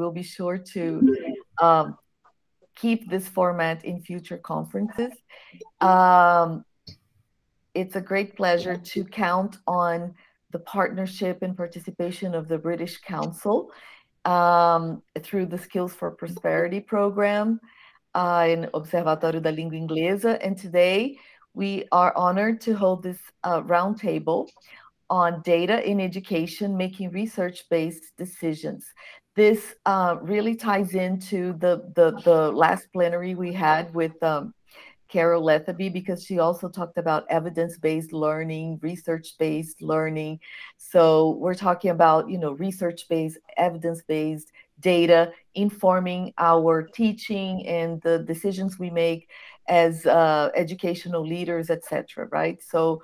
we'll be sure to um, keep this format in future conferences. Um, it's a great pleasure to count on the partnership and participation of the British Council through the Skills for Prosperity program in Observatório da Língua Inglesa. And today we are honored to hold this roundtable on data in education, making research-based decisions. This really ties into the last plenary we had with Carol Lethaby, because she also talked about evidence-based learning, research-based learning. So we're talking about, research-based, evidence-based data informing our teaching and the decisions we make as educational leaders, etc. Right? So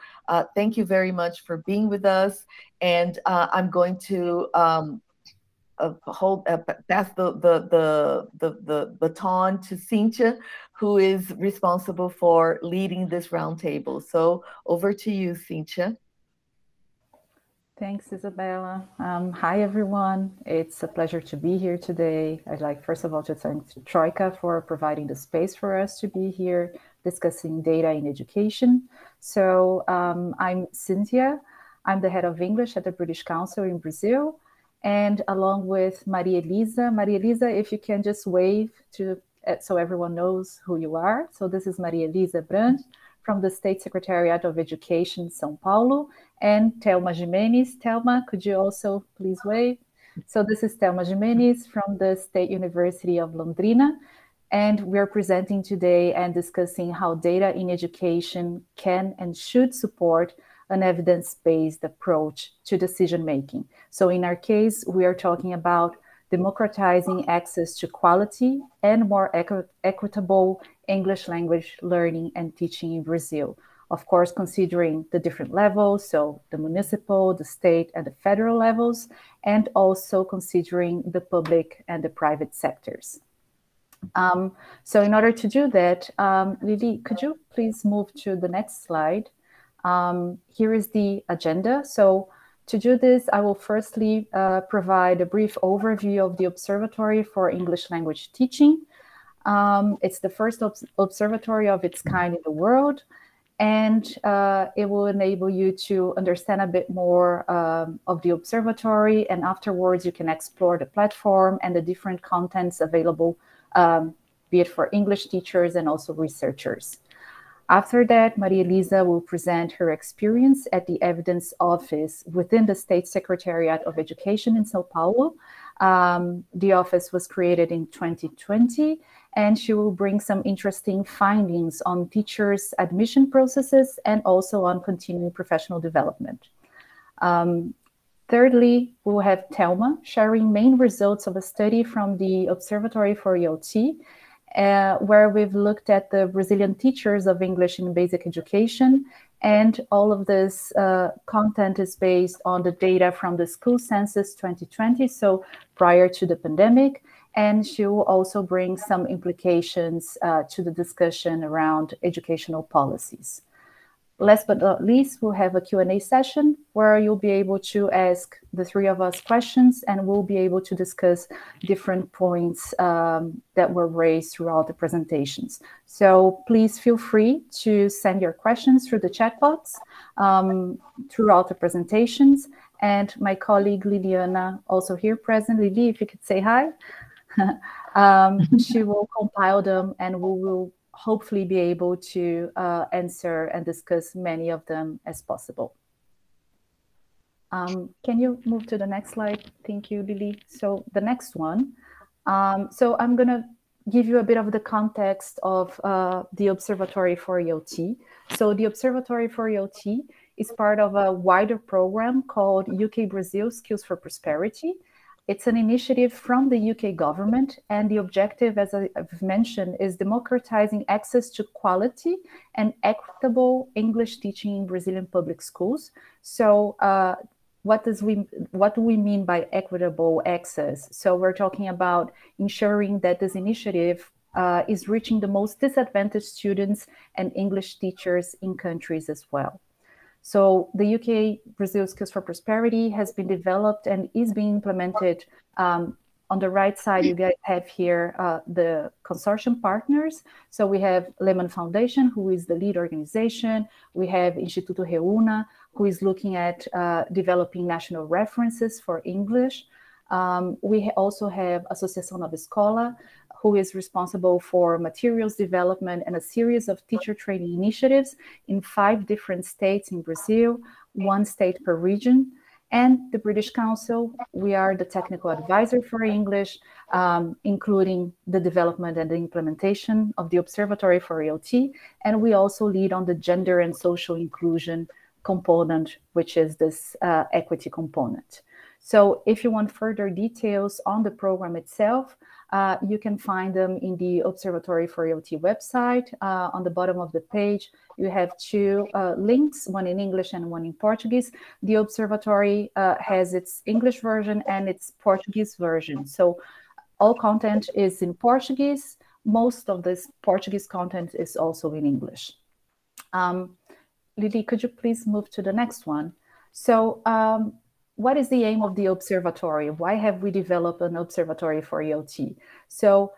thank you very much for being with us. And I'm going to pass the baton to Cynthia, who is responsible for leading this roundtable. So over to you, Cynthia. Thanks, Isabella. Hi, everyone. It's a pleasure to be here today. I'd like, first of all, to thank Troika for providing the space for us to be here discussing data in education. So I'm Cynthia. I'm the head of English at the British Council in Brazil. And along with Maria Elisa. Maria Elisa, if you can just wave to so everyone knows who you are. So this is Maria Elisa Brandt from the State Secretariat of Education, São Paulo, and Thelma Jimenez. Thelma, could you also please wave? So this is Thelma Jimenez from the State University of Londrina, and we're presenting today and discussing how data in education can and should support an evidence-based approach to decision-making. So in our case, we are talking about democratizing access to quality and more equitable English language learning and teaching in Brazil. Of course, considering the different levels, so the municipal, the state, and the federal levels, and also considering the public and the private sectors. So in order to do that, Lily, could you please move to the next slide? Here is the agenda. So to do this, I will firstly provide a brief overview of the Observatory for English Language Teaching. It's the first observatory of its kind in the world, and it will enable you to understand a bit more of the observatory, and afterwards you can explore the platform and the different contents available, be it for English teachers and also researchers. After that, Maria Elisa will present her experience at the Evidence Office within the State Secretariat of Education in São Paulo. The office was created in 2020, and she will bring some interesting findings on teachers' admission processes and also on continuing professional development. Thirdly, we'll have Thelma sharing main results of a study from the Observatory for ELT, where we've looked at the Brazilian teachers of English in basic education, and all of this content is based on the data from the School Census 2020, so prior to the pandemic, and she will also bring some implications to the discussion around educational policies. Last but not least, we'll have a Q&A session where you'll be able to ask the three of us questions, and we'll be able to discuss different points that were raised throughout the presentations. So please feel free to send your questions through the chat box throughout the presentations. And my colleague Liliana, also here present, Lili, if you could say hi, she will compile them, and we will hopefully be able to answer and discuss many of them as possible. Can you move to the next slide? Thank you, Lily. So the next one. So I'm going to give you a bit of the context of the Observatory for ELT. So the Observatory for ELT is part of a wider program called UK-Brazil Skills for Prosperity. It's an initiative from the UK government, and the objective, as I've mentioned, is democratizing access to quality and equitable English teaching in Brazilian public schools. So what do we mean by equitable access? So we're talking about ensuring that this initiative is reaching the most disadvantaged students and English teachers in countries as well. So the UK-Brazil Skills for Prosperity has been developed and is being implemented On the right side, you guys have here the consortium partners. So we have Lehman Foundation, who is the lead organization. We have Instituto Reúna, who is looking at developing national references for English. We also have Associação Nova Escola, who is responsible for materials development and a series of teacher training initiatives in 5 different states in Brazil, 1 state per region. And the British Council, we are the technical advisor for English, including the development and the implementation of the Observatory for ELT. And we also lead on the gender and social inclusion component, which is this equity component. So if you want further details on the program itself, you can find them in the Observatory for ELT website. On the bottom of the page, you have 2 links, one in English and one in Portuguese. The Observatory has its English version and its Portuguese version. So all content is in Portuguese. Most of this Portuguese content is also in English. Lily, could you please move to the next one? So what is the aim of the observatory? Why have we developed an observatory for ELT? So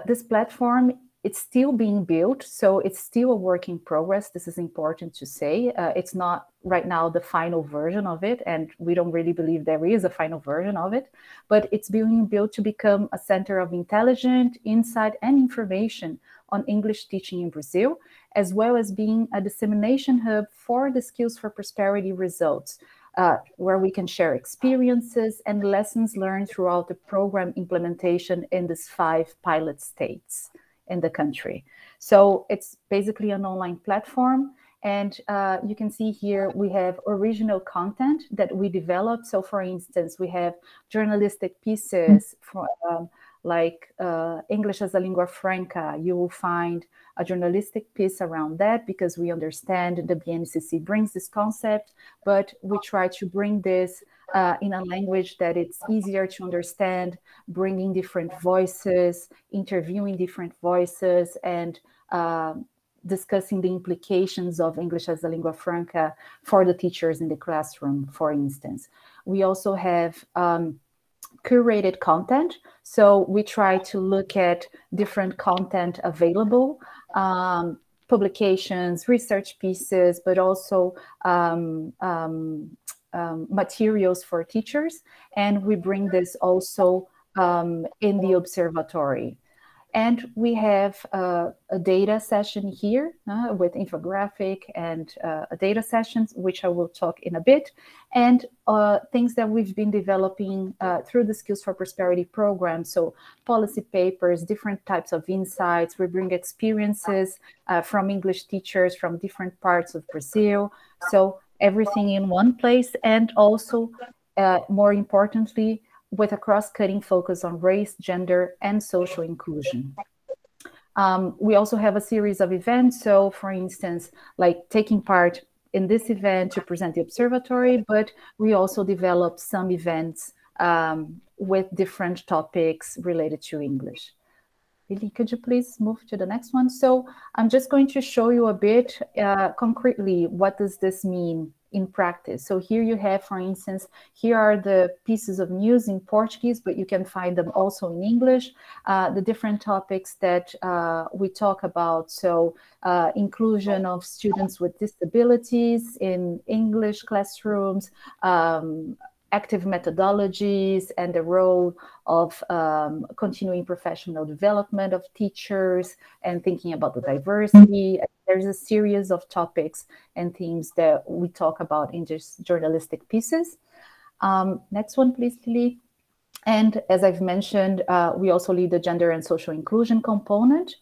this platform, it's still being built, so it's still a work in progress. This is important to say. It's not right now the final version of it, and we don't really believe there is a final version of it, but it's being built to become a center of intelligence, insight, and information on English teaching in Brazil, as well as being a dissemination hub for the Skills for Prosperity results, where we can share experiences and lessons learned throughout the program implementation in these 5 pilot states in the country. So it's basically an online platform. And you can see here we have original content that we developed. So for instance, we have journalistic pieces from, like English as a lingua franca. You will find a journalistic piece around that because we understand the BNCC brings this concept, but we try to bring this in a language that it's easier to understand, bringing different voices, interviewing different voices, and discussing the implications of English as a lingua franca for the teachers in the classroom, for instance. We also have curated content. So we try to look at different content available, publications, research pieces, but also materials for teachers. And we bring this also in the observatory. And we have a data session here with infographic and data sessions, which I will talk in a bit, and things that we've been developing through the Skills for Prosperity program. So policy papers, different types of insights. We bring experiences from English teachers from different parts of Brazil. So everything in one place, and also more importantly, with a cross-cutting focus on race, gender, and social inclusion. We also have a series of events. So for instance, like taking part in this event to present the observatory, but we also developed some events with different topics related to English. Lily, could you please move to the next one? So I'm just going to show you a bit concretely, what does this mean in practice? So here you have, for instance, here are the pieces of news in Portuguese, but you can find them also in English, the different topics that we talk about. So inclusion of students with disabilities in English classrooms, active methodologies, and the role of continuing professional development of teachers and thinking about the diversity. There's a series of topics and themes that we talk about in just journalistic pieces. Next one, please, Lily. And as I've mentioned, we also lead the gender and social inclusion component,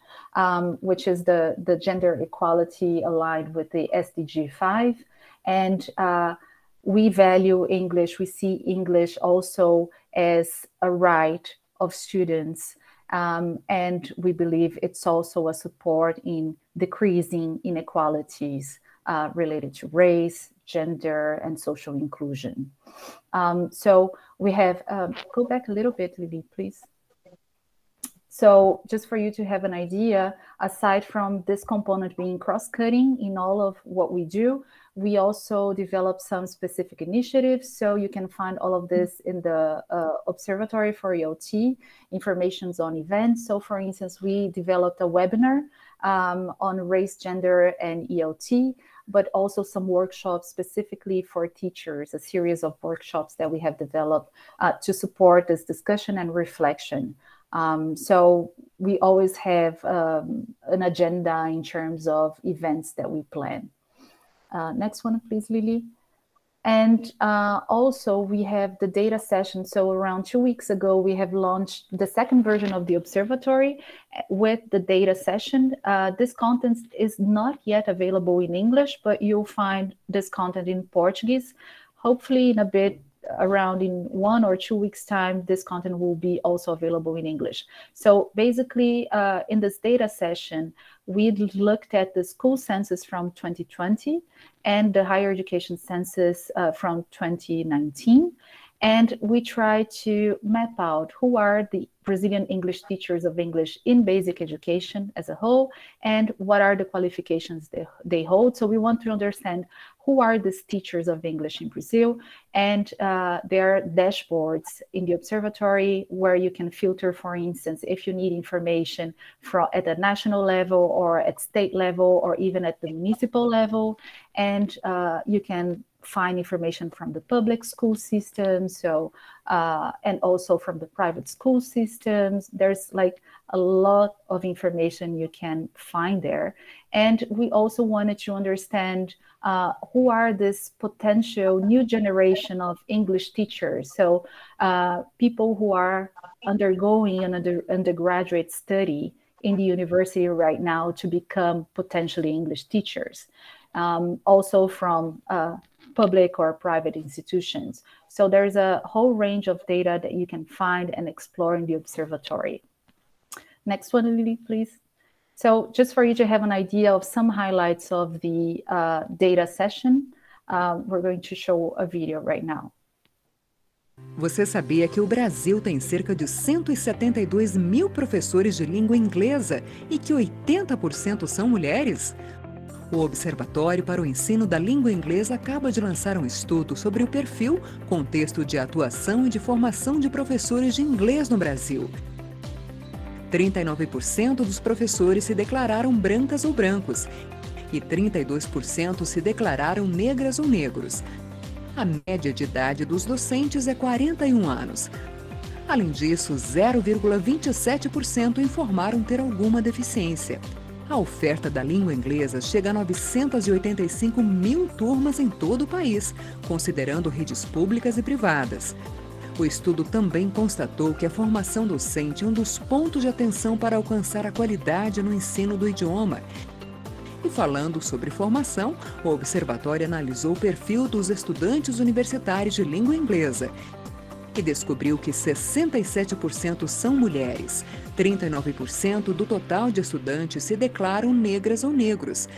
which is the gender equality aligned with the SDG 5. And we value English. We see English also as a right of students. And we believe it's also a support in decreasing inequalities related to race, gender, and social inclusion. So we have, go back a little bit, Lily, please. So just for you to have an idea, aside from this component being cross-cutting in all of what we do, we also develop some specific initiatives. So you can find all of this in the Observatory for ELT, informations on events. So for instance, we developed a webinar on race, gender, and ELT, but also some workshops specifically for teachers, a series of workshops that we have developed to support this discussion and reflection. So we always have an agenda in terms of events that we plan. Next one, please, Lily. And also we have the data session. So around 2 weeks ago, we have launched the second version of the observatory with the data session. This content is not yet available in English, but you'll find this content in Portuguese. Hopefully in a bit, around in 1 or 2 weeks time, this content will be also available in English. So basically in this data session, we looked at the school census from 2020 and the higher education census from 2019. And we try to map out who are the Brazilian English teachers of English in basic education as a whole, and what are the qualifications they hold. So we want to understand who are these teachers of English in Brazil, and there are dashboards in the observatory where you can filter, for instance, if you need information at the national level or at state level or even at the municipal level, and you can find information from the public school system, so and also from the private school systems. There's like a lot of information you can find there. And we also wanted to understand who are this potential new generation of English teachers. So people who are undergoing an undergraduate study in the university right now to become potentially English teachers. Also from public or private institutions. So there's a whole range of data that you can find and explore in the observatory. Next one, Lily, please. So just for you to have an idea of some highlights of the data session, we're going to show a video right now. Você sabia que o Brasil tem cerca de 172 mil professores de língua inglesa e que 80% são mulheres? O Observatório para o Ensino da Língua Inglesa acaba de lançar um estudo sobre o perfil, contexto de atuação e de formação de professores de inglês no Brasil. 39% dos professores se declararam brancas ou brancos e 32% se declararam negras ou negros. A média de idade dos docentes é 41 anos. Além disso, 0,27% informaram ter alguma deficiência. A oferta da língua inglesa chega a 985 mil turmas em todo o país, considerando redes públicas e privadas. O estudo também constatou que a formação docente é um dos pontos de atenção para alcançar a qualidade no ensino do idioma. E falando sobre formação, o observatório analisou o perfil dos estudantes universitários de língua inglesa e descobriu que 67% são mulheres, 39% do total de estudantes se declaram negras ou negros,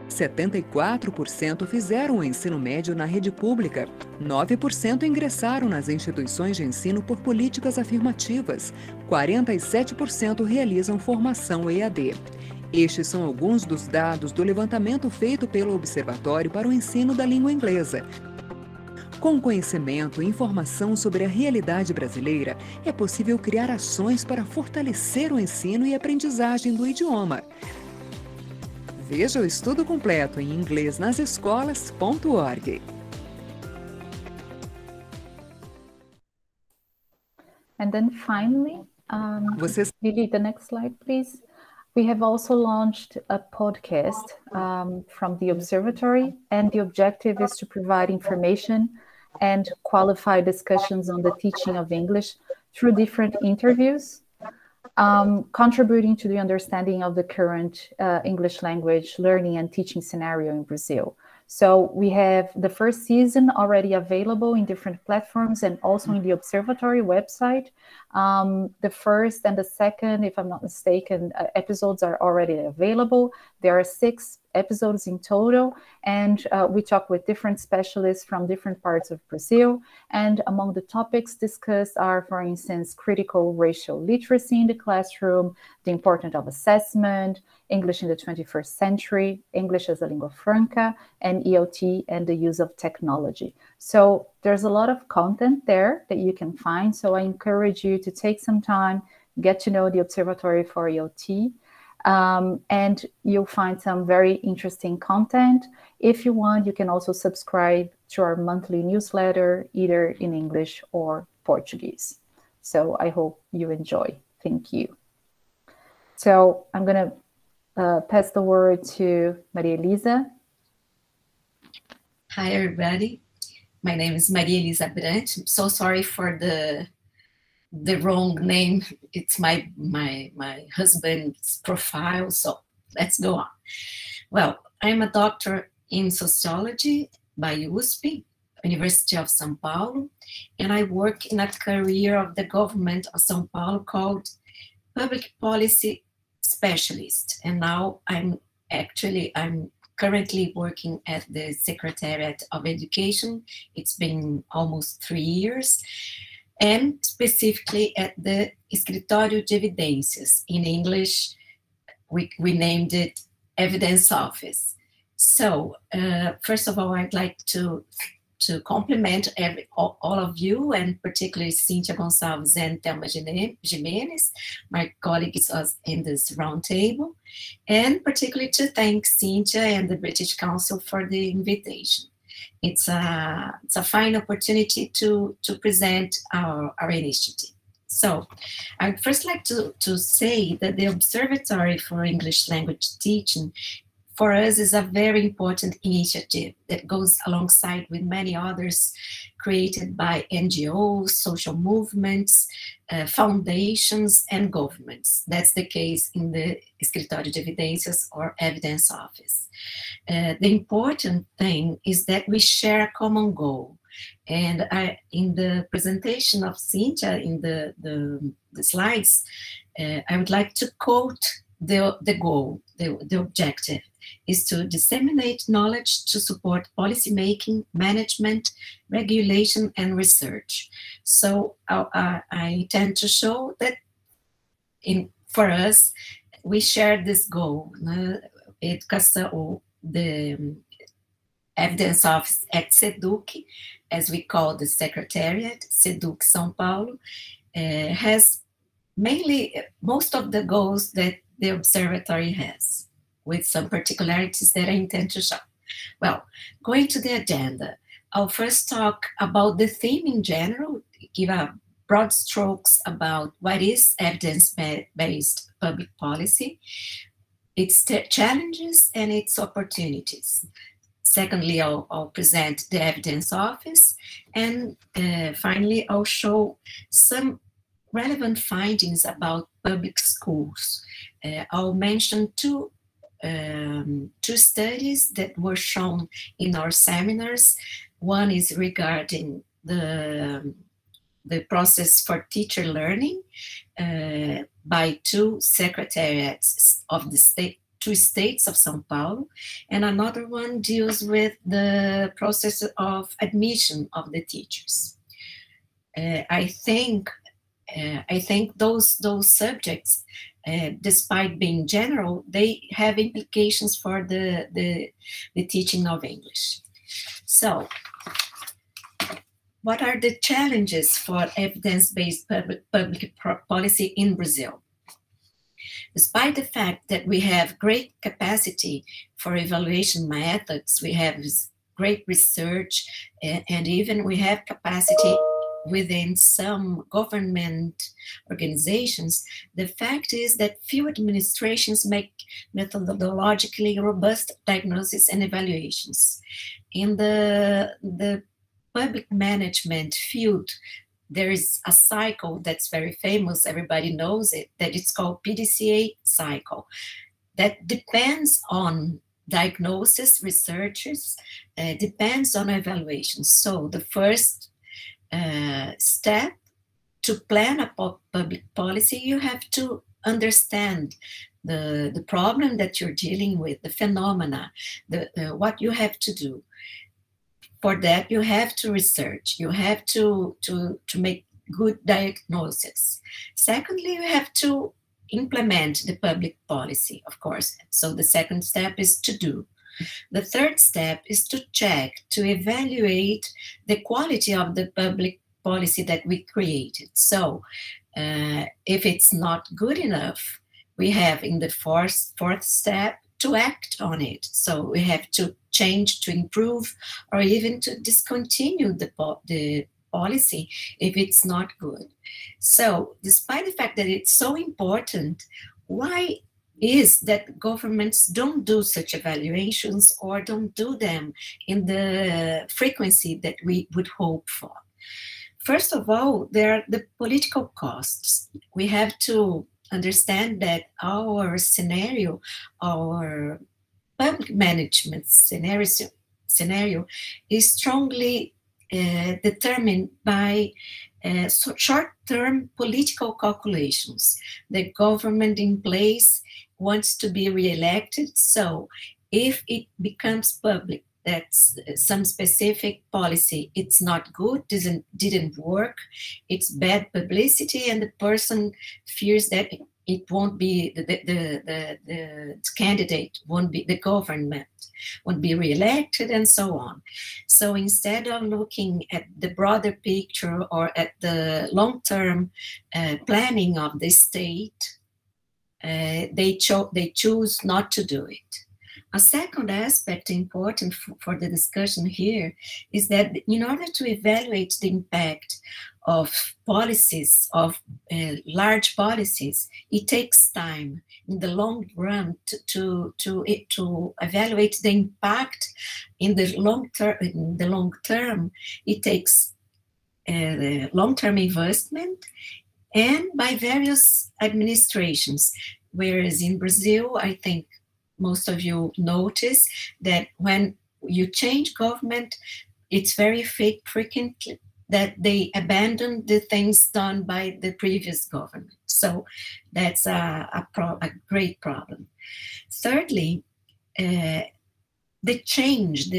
74% fizeram o ensino médio na rede pública, 9% ingressaram nas instituições de ensino por políticas afirmativas, 47% realizam formação EAD. Estes são alguns dos dados do levantamento feito pelo Observatório para o Ensino da Língua Inglesa. Com conhecimento e informação sobre a realidade brasileira, é possível criar ações para fortalecer o ensino e aprendizagem do idioma. Veja o estudo completo em inglesnasescolas.org. And then finally, Lily, the next slide, please. We have also launched a podcast from the observatory, and the objective is to provide information and qualified discussions on the teaching of English through different interviews, contributing to the understanding of the current English language learning and teaching scenario in Brazil. So we have the first season already available in different platforms and also in the observatory website. The first and the second, if I'm not mistaken, episodes are already available. There are 6 episodes in total, and we talk with different specialists from different parts of Brazil. And among the topics discussed are, for instance, critical racial literacy in the classroom, the importance of assessment, English in the 21st century, English as a lingua franca, and EOT and the use of technology. So there's a lot of content there that you can find. So I encourage you to take some time, get to know the Observatory for EOT, and you'll find some very interesting content. If you want, you can also subscribe to our monthly newsletter, either in English or Portuguese. So I hope you enjoy. Thank you. So I'm going to pass the word to Maria Elisa. Hi, everybody. My name is Maria Elisa Brant. I'm so sorry for the wrong name. It's my husband's profile, so let's go on. Well, I'm a doctor in sociology by USP, University of São Paulo, and I work in a career of the government of São Paulo called Public Policy Specialist. And now I'm currently working at the Secretariat of Education. It's been almost 3 years. And specifically at the Escritório de Evidências. In English, we named it Evidence Office. So, first of all, I'd like to compliment all of you, and particularly Cynthia Gonçalves and Thelma Jimenez, my colleagues in this roundtable, and particularly to thank Cynthia and the British Council for the invitation. It's a fine opportunity to present our initiative. So I'd first like to say that the Observatory for English Language Teaching for us is a very important initiative that goes alongside with many others created by NGOs, social movements, foundations, and governments. That's the case in the Escritório de Evidências or Evidence Office. The important thing is that we share a common goal. And in the presentation of Cynthia, in the slides, I would like to quote the goal, the objective is to disseminate knowledge to support policymaking, management, regulation, and research. So I tend to show that for us, we share this goal. The Evidence Office at SEDUC, as we call the Secretariat, SEDUC São Paulo, has mainly most of the goals that the observatory has, with some particularities that I intend to show. Well, going to the agenda, I'll first talk about the theme in general, give a broad strokes about what is evidence-based public policy, its challenges and its opportunities. Secondly, I'll present the Evidence Office, and finally, I'll show some relevant findings about public schools. I'll mention two studies that were shown in our seminars. One is regarding the process for teacher learning by 2 secretariats of the 2 states of São Paulo, and another one deals with the process of admission of the teachers. I think those subjects, despite being general, they have implications for the teaching of English. So, what are the challenges for evidence-based public policy in Brazil? Despite the fact that we have great capacity for evaluation methods, we have great research, and even we have capacity within some government organizations, the fact is that few administrations make methodologically robust diagnosis and evaluations. In the public management field, there is a cycle that's very famous, everybody knows it, that it's called PDCA cycle, that depends on diagnosis, researchers, depends on evaluation. So the first step to plan a public policy, you have to understand the problem that you're dealing with, the phenomena, what you have to do. For that, you have to research. You have to make good diagnosis. Secondly, you have to implement the public policy, of course. So the second step is to do. The third step is to check, to evaluate the quality of the public policy that we created. So if it's not good enough, we have in the fourth step to act on it. So we have to change, to improve, or even to discontinue the policy if it's not good. So despite the fact that it's so important, why is that governments don't do such evaluations or don't do them in the frequency that we would hope for? First of all, there are the political costs. We have to understand that our scenario, our public management scenario is strongly determined by short-term political calculations. The government in place wants to be re-elected, so if it becomes public that some specific policy, it's not good, didn't work, it's bad publicity, and the person fears that it won't be, the candidate won't be, the government won't be re-elected, and so on. So instead of looking at the broader picture or at the long-term planning of the state, they choose not to do it. A second aspect important for the discussion here is that in order to evaluate the impact of policies, of large policies, it takes time in the long run to evaluate the impact in the long term. In the long term, it takes long-term investment and by various administrations. Whereas in Brazil, I think most of you notice that when you change government, it's very frequent that they abandon the things done by the previous government. So that's a great problem. Thirdly, the change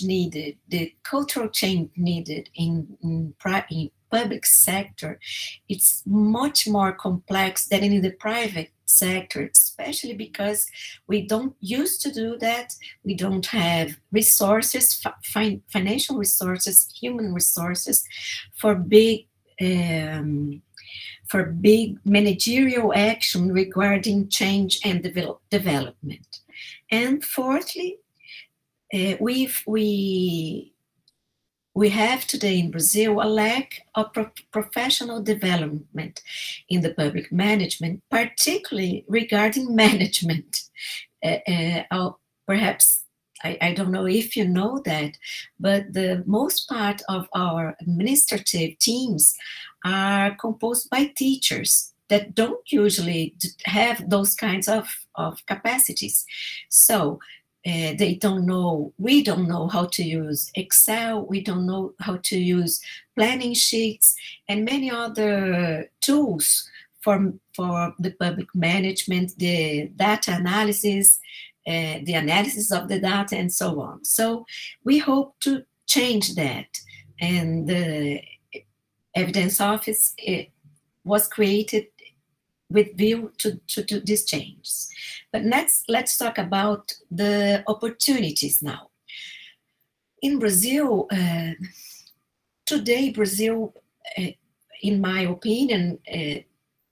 needed, the cultural change needed in public sector, it's much more complex than in the private sector, especially because we don't used to do that. We don't have resources, financial resources, human resources for big managerial action regarding change and development. And fourthly, we have today in Brazil a lack of professional development in the public management, particularly regarding management. Perhaps, I don't know if you know that, but the most part of our administrative teams are composed by teachers that don't usually have those kinds of capacities. So they don't know, we don't know how to use Excel, we don't know how to use planning sheets and many other tools for the public management, the data analysis, the analysis of the data and so on. So we hope to change that. And the Evidence Office was created with view to these changes. But let's talk about the opportunities now. In Brazil, today Brazil, in my opinion,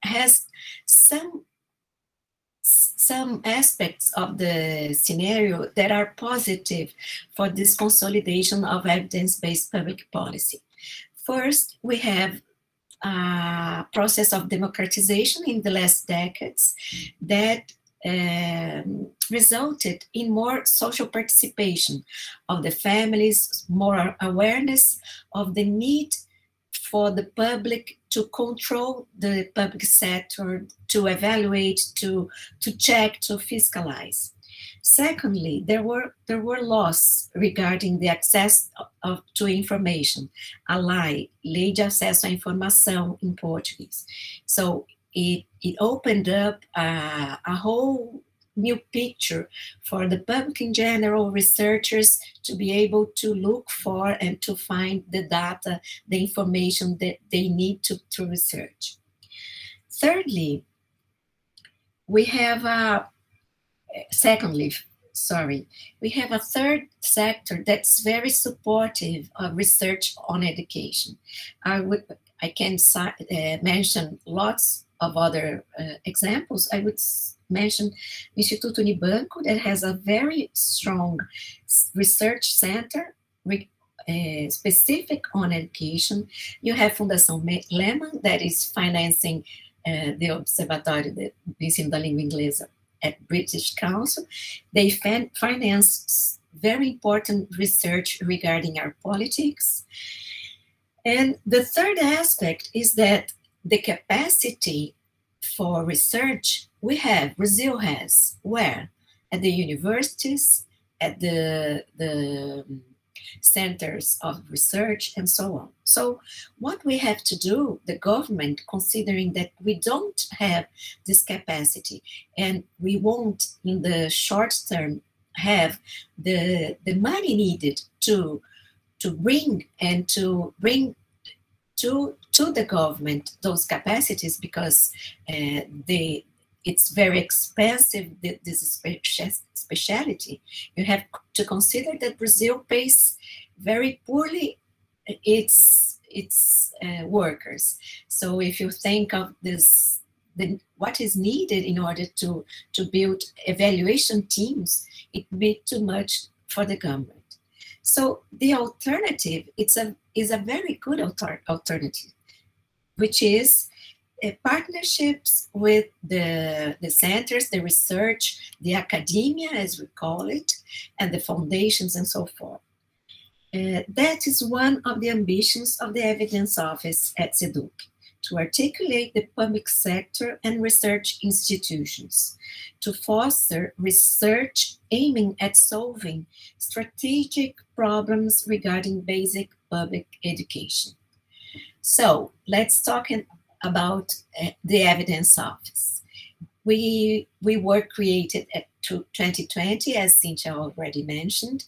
has some aspects of the scenario that are positive for this consolidation of evidence-based public policy. First, we have a process of democratization in the last decades that resulted in more social participation of the families, more awareness of the need for the public to control the public sector, to evaluate, to check, to fiscalize. Secondly, there were laws regarding the access to information, a Lei de Acesso à Informação in Portuguese. So it opened up a whole new picture for the public in general, researchers to be able to look for and to find the data, the information that they need to research. Thirdly, we have we have a third sector that's very supportive of research on education. I can mention lots of other examples. I would mention Instituto Unibanco, that has a very strong research center specific on education. You have Fundação Lehman, that is financing the Observatório do Ensino da Língua Inglesa at British Council. They finance very important research regarding our politics. And the third aspect is that the capacity for research Brazil has, where? At the universities, at the centers of research, and so on. So what we have to do, the government, considering that we don't have this capacity and we won't in the short term have the money needed to bring to the government those capacities, because it's very expensive, this specialty. You have to consider that Brazil pays very poorly its workers. So if you think of this, what is needed in order to build evaluation teams, it would be too much for the government. So the alternative is a very good alternative, which is partnerships with the centers, the research, the academia, as we call it, and the foundations and so forth. That is one of the ambitions of the Evidence Office at SEDUC, to articulate the public sector and research institutions, to foster research aiming at solving strategic problems regarding basic public education. So let's talk about the Evidence Office. We were created at 2020, as Cynthia already mentioned.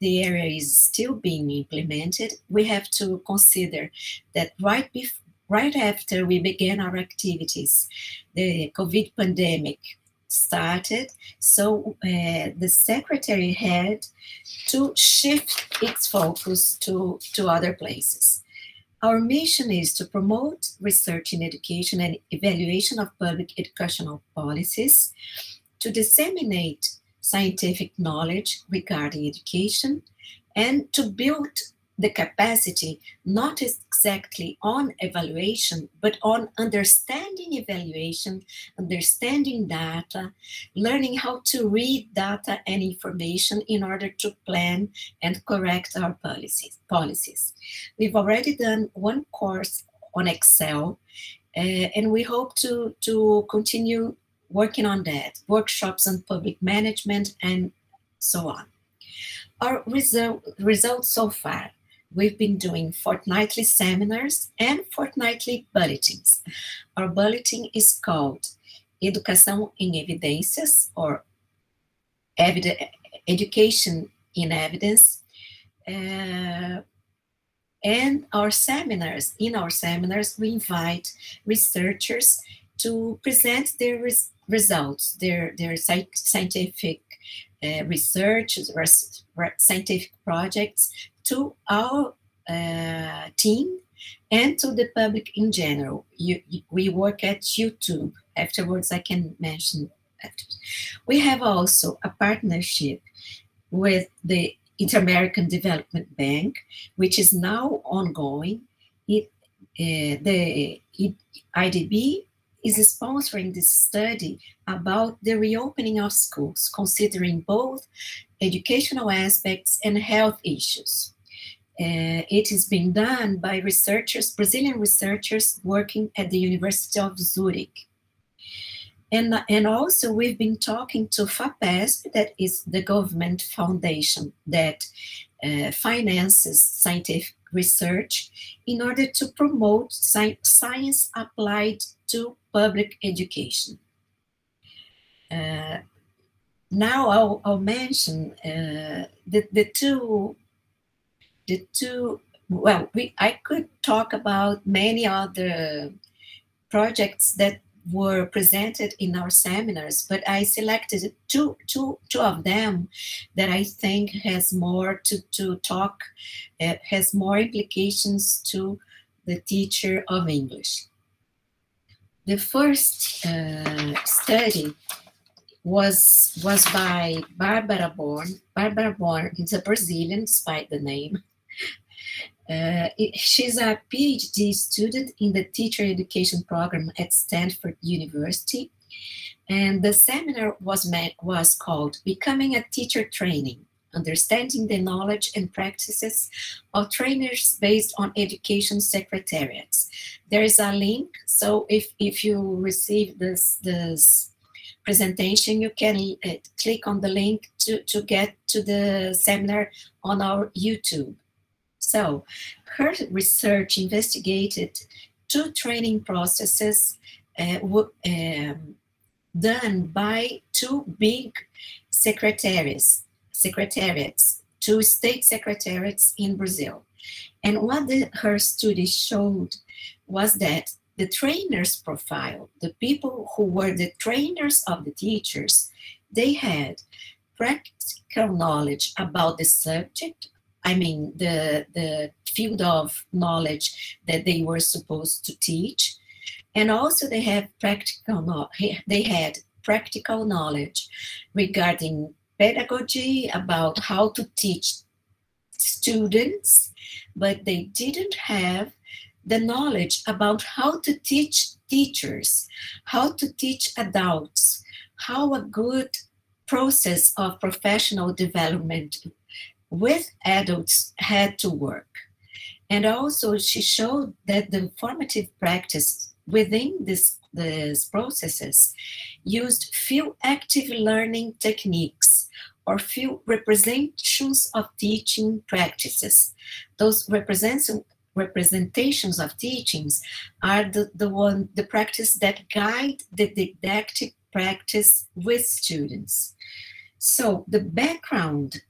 The area is still being implemented. We have to consider that right after we began our activities, the COVID pandemic started, so the secretary had to shift its focus to other places. Our mission is to promote research in education and evaluation of public educational policies, to disseminate scientific knowledge regarding education, and to build the capacity not exactly on evaluation, but on understanding evaluation, understanding data, learning how to read data and information in order to plan and correct our policies. We've already done one course on Excel, and we hope to continue working on that, workshops on public management and so on. Our results so far: we've been doing fortnightly seminars and fortnightly bulletins. Our bulletin is called Educação em Evidências, or Education in Evidence. And in our seminars, we invite researchers to present their results, their scientific research, scientific projects to our team and to the public in general. We work at YouTube. Afterwards, I can mention after. We have also a partnership with the Inter-American Development Bank, which is now ongoing. The IDB is sponsoring this study about the reopening of schools, considering both educational aspects and health issues. It is being done by Brazilian researchers working at the University of Zurich. And also we've been talking to FAPESP, that is the government foundation that finances scientific research in order to promote science applied to public education. Now I'll mention the two. Well, I could talk about many other projects that were presented in our seminars, but I selected two of them that I think has more to talk, has more implications to the teacher of English. The first study was by Barbara Born. Barbara Born is a Brazilian, despite the name. She's a PhD student in the teacher education program at Stanford University. And the seminar was called Becoming a Teacher Training, Understanding the Knowledge and Practices of Trainers Based on Education Secretariats. There is a link, so if you receive this presentation, you can click on the link to get to the seminar on our YouTube. So her research investigated two training processes done by two big secretariats, two state secretariats in Brazil. And what her study showed was that the trainers' profile, the people who were the trainers of the teachers, they had practical knowledge about the subject, I mean, the field of knowledge that they were supposed to teach. And also they had practical knowledge regarding pedagogy, about how to teach students, but they didn't have the knowledge about how to teach teachers, how to teach adults, how a good process of professional development with adults had to work. And also she showed that the formative practice within these processes used few active learning techniques or few representations of teaching practices. Those representations of teachings are the practice that guide the didactic practice with students. So the background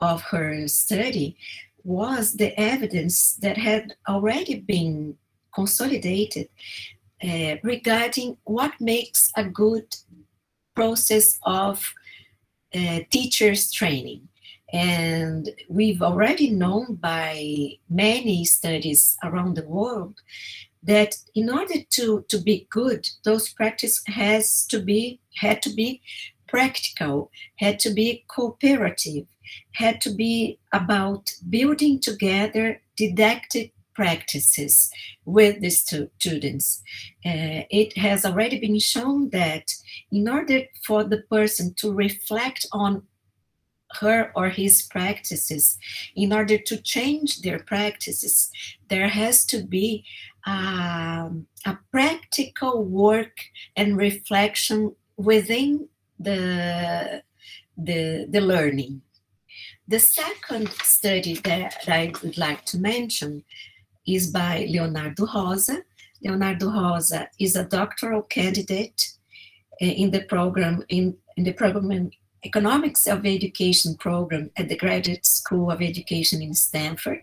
of her study was the evidence that had already been consolidated regarding what makes a good process of teachers training. And we've already known by many studies around the world that in order to be good, those practices had to be practical, had to be cooperative, had to be about building together didactic practices with the students. It has already been shown that in order for the person to reflect on her or his practices, in order to change their practices, there has to be a practical work and reflection within the learning. The second study that I would like to mention is by Leonardo Rosa. Leonardo Rosa is a doctoral candidate in the program Economics of Education program at the Graduate School of Education in Stanford.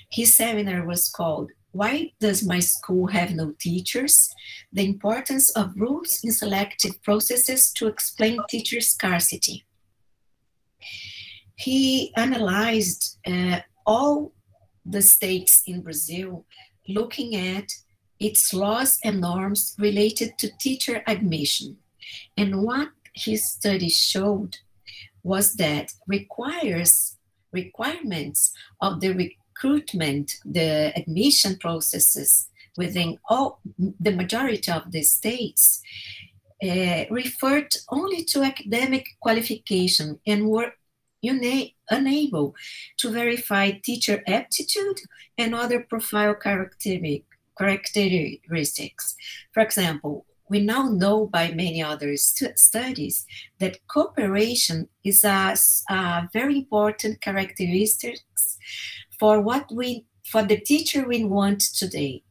His seminar was called Why Does My School Have No Teachers? The Importance of Rules in Selective Processes to Explain Teacher Scarcity. He analyzed all the states in Brazil, looking at its laws and norms related to teacher admission. And what his study showed was that requirements of the recruitment, the admission processes within the majority of the states referred only to academic qualification and were unable to verify teacher aptitude and other profile characteristics. For example, we now know by many other studies that cooperation is a very important characteristic for the teacher we want today.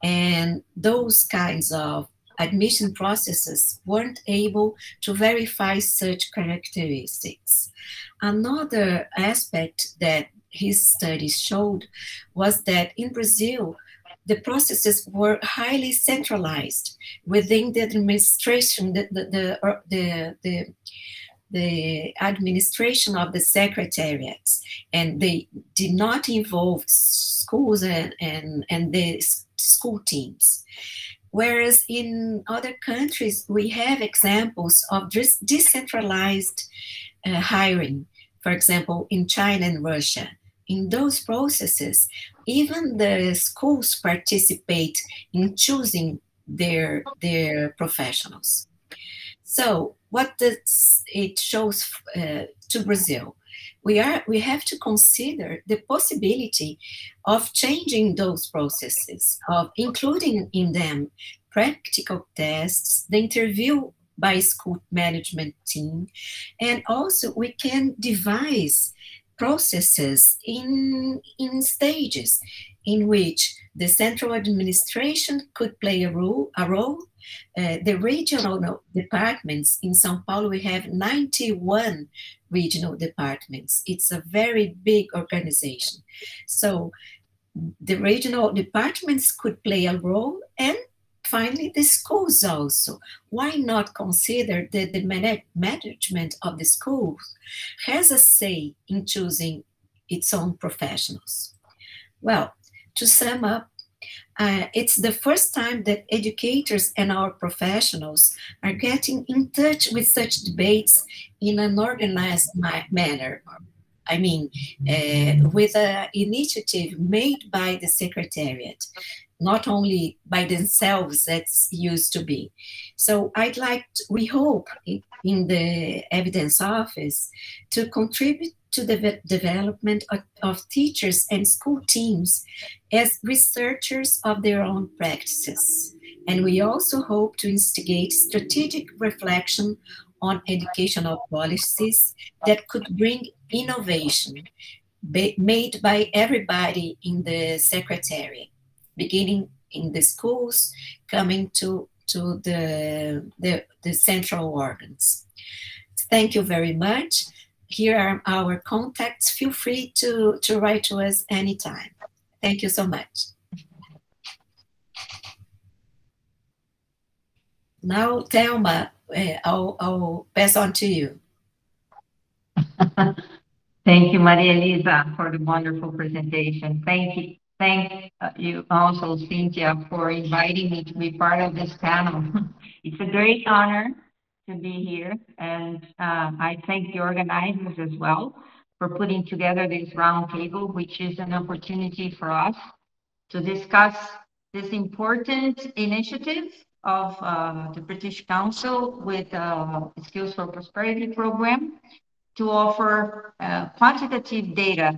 And those kinds of admission processes weren't able to verify such characteristics. Another aspect that his studies showed was that in Brazil, the processes were highly centralized within the administration, the administration of the secretariats, and they did not involve schools and the school teams. Whereas in other countries, we have examples of just decentralized hiring, for example, in China and Russia. In those processes, even the schools participate in choosing their professionals. So what does it shows to Brazil? We have to consider the possibility of changing those processes, of including in them practical tests, the interview by school management team, and also we can devise processes in stages in which the central administration could play a role. The regional departments in São Paulo, we have 91 regional departments. It's a very big organization. So the regional departments could play a role, and finally the schools also. Why not consider that the management of the schools has a say in choosing its own professionals? Well, to sum up, it's the first time that educators and our professionals are getting in touch with such debates in an organized manner. I mean, with an initiative made by the Secretariat, not only by themselves as used to be. So we hope in the Evidence Office to contribute to the development of teachers and school teams as researchers of their own practices. And we also hope to instigate strategic reflection on educational policies that could bring innovation made by everybody in the Secretariat, beginning in the schools, coming to the central organs. Thank you very much. Here are our contacts. Feel free to write to us anytime. Thank you so much. Now, Thelma, I'll pass on to you. Thank you, Maria Elisa, for the wonderful presentation. Thank you also, Cynthia, for inviting me to be part of this panel. It's a great honor to be here, and I thank the organizers as well for putting together this roundtable, which is an opportunity for us to discuss this important initiative of the British Council with Skills for Prosperity program to offer quantitative data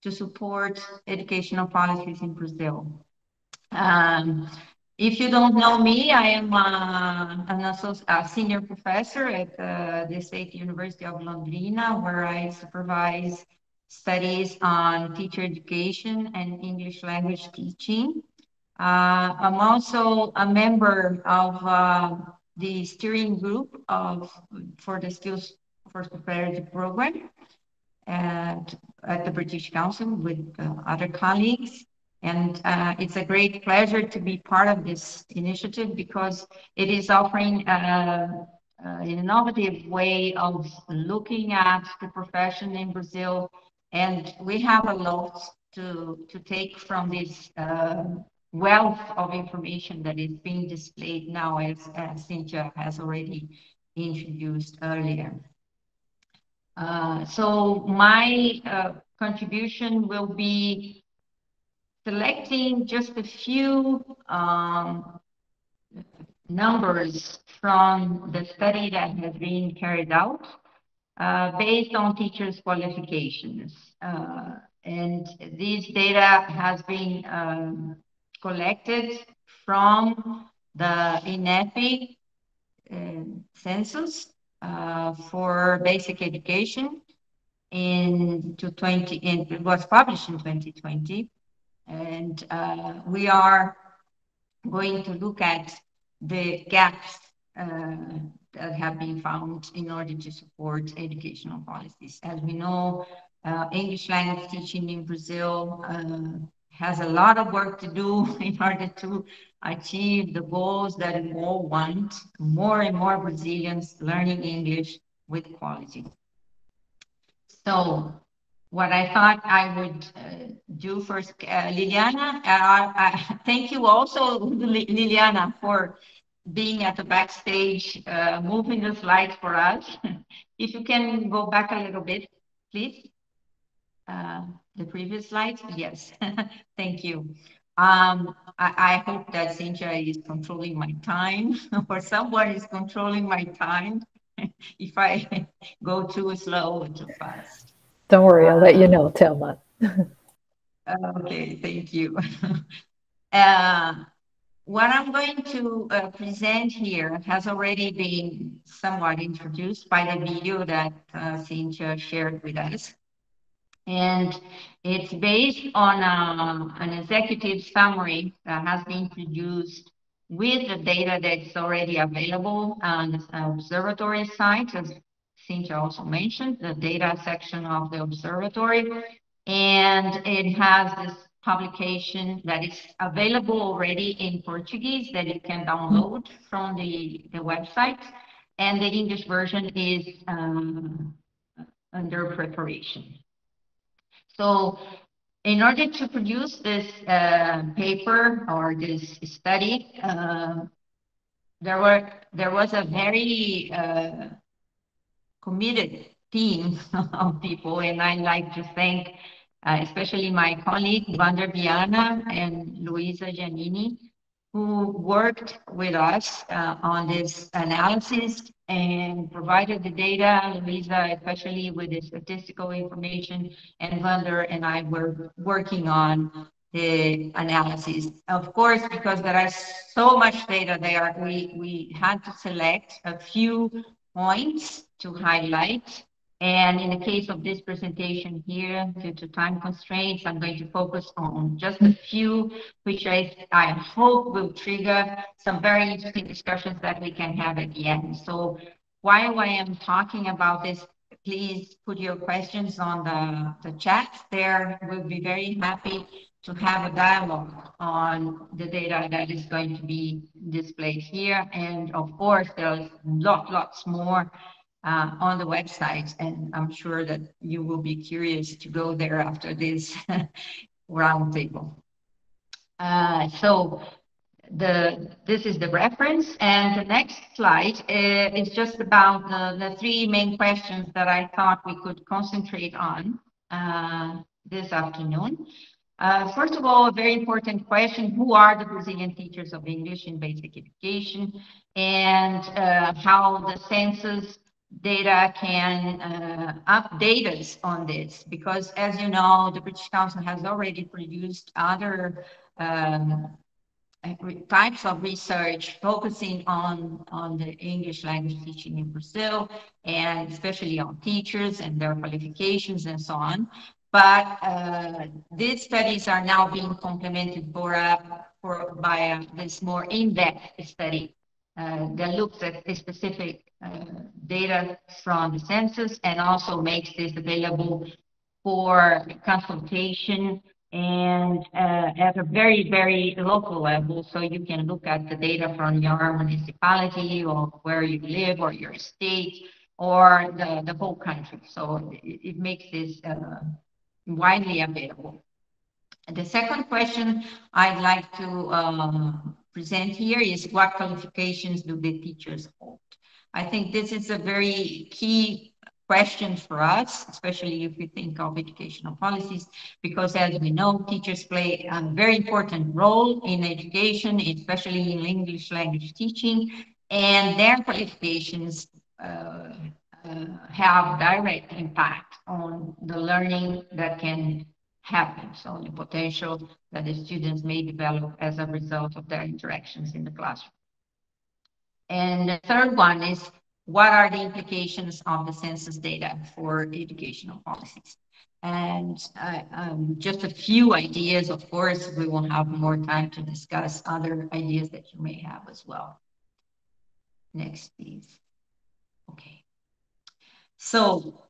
to support educational policies in Brazil. If you don't know me, I am a senior professor at the State University of Londrina, where I supervise studies on teacher education and English language teaching. I'm also a member of the steering group for the Skills for Prosperity program at the British Council with other colleagues. And it's a great pleasure to be part of this initiative because it is offering an innovative way of looking at the profession in Brazil. And we have a lot to take from this wealth of information that is being displayed now, as Cynthia has already introduced earlier. So my contribution will be selecting just a few numbers from the study that has been carried out based on teachers' qualifications. And this data has been collected from the INEP census for basic education it was published in 2020. And we are going to look at the gaps that have been found in order to support educational policies. As we know, English language teaching in Brazil has a lot of work to do in order to achieve the goals that we all want, more and more Brazilians learning English with quality. So what I thought I would do first, Liliana, thank you also, Liliana, for being at the backstage, moving the slides for us. If you can go back a little bit, please. The previous slide, yes, thank you. I hope that Cynthia is controlling my time, or someone is controlling my time if I go too slow or too fast. Don't worry, I'll let you know, Thelma. Okay, thank you. What I'm going to present here has already been somewhat introduced by the video that Cynthia shared with us. And it's based on an executive summary that has been produced with the data that's already available on the observatory site, as Cynthia also mentioned, the data section of the observatory. And it has this publication that is available already in Portuguese that you can download from the website. And the English version is under preparation. So in order to produce this paper or this study, there was a very committed team of people, and I'd like to thank especially my colleague Wander Viana and Luisa Giannini, who worked with us on this analysis and provided the data. Luisa, especially with the statistical information, and Wander and I were working on the analysis. Of course, because there is so much data there, we had to select a few points to highlight. And in the case of this presentation here, due to time constraints, I'm going to focus on just a few, which I hope will trigger some very interesting discussions that we can have at the end. So while I am talking about this, please put your questions on the chat there. We'll be very happy to have a dialogue on the data that is going to be displayed here. And of course, there's lots more on the website, and I'm sure that you will be curious to go there after this roundtable. So this is the reference, and the next slide is just about the three main questions that I thought we could concentrate on this afternoon. First of all, a very important question: who are the Brazilian teachers of English in basic education, and how the census data can update us on this, because as you know, the British Council has already produced other types of research focusing on the English language teaching in Brazil, and especially on teachers and their qualifications and so on. But these studies are now being complemented by this more in-depth study that looks at specific data from the census, and also makes this available for consultation and at a very, very local level. So you can look at the data from your municipality, or where you live, or your state, or the whole country. So it makes this widely available. And the second question I'd like to present here is: what qualifications do the teachers hold? I think this is a very key question for us, especially if we think of educational policies, because as we know, teachers play a very important role in education, especially in English language teaching, and their qualifications have direct impact on the learning that can happen, so the potential that the students may develop as a result of their interactions in the classroom. And the third one is, what are the implications of the census data for educational policies? And just a few ideas. Of course, we will have more time to discuss other ideas that you may have as well. Next, please. Okay. So,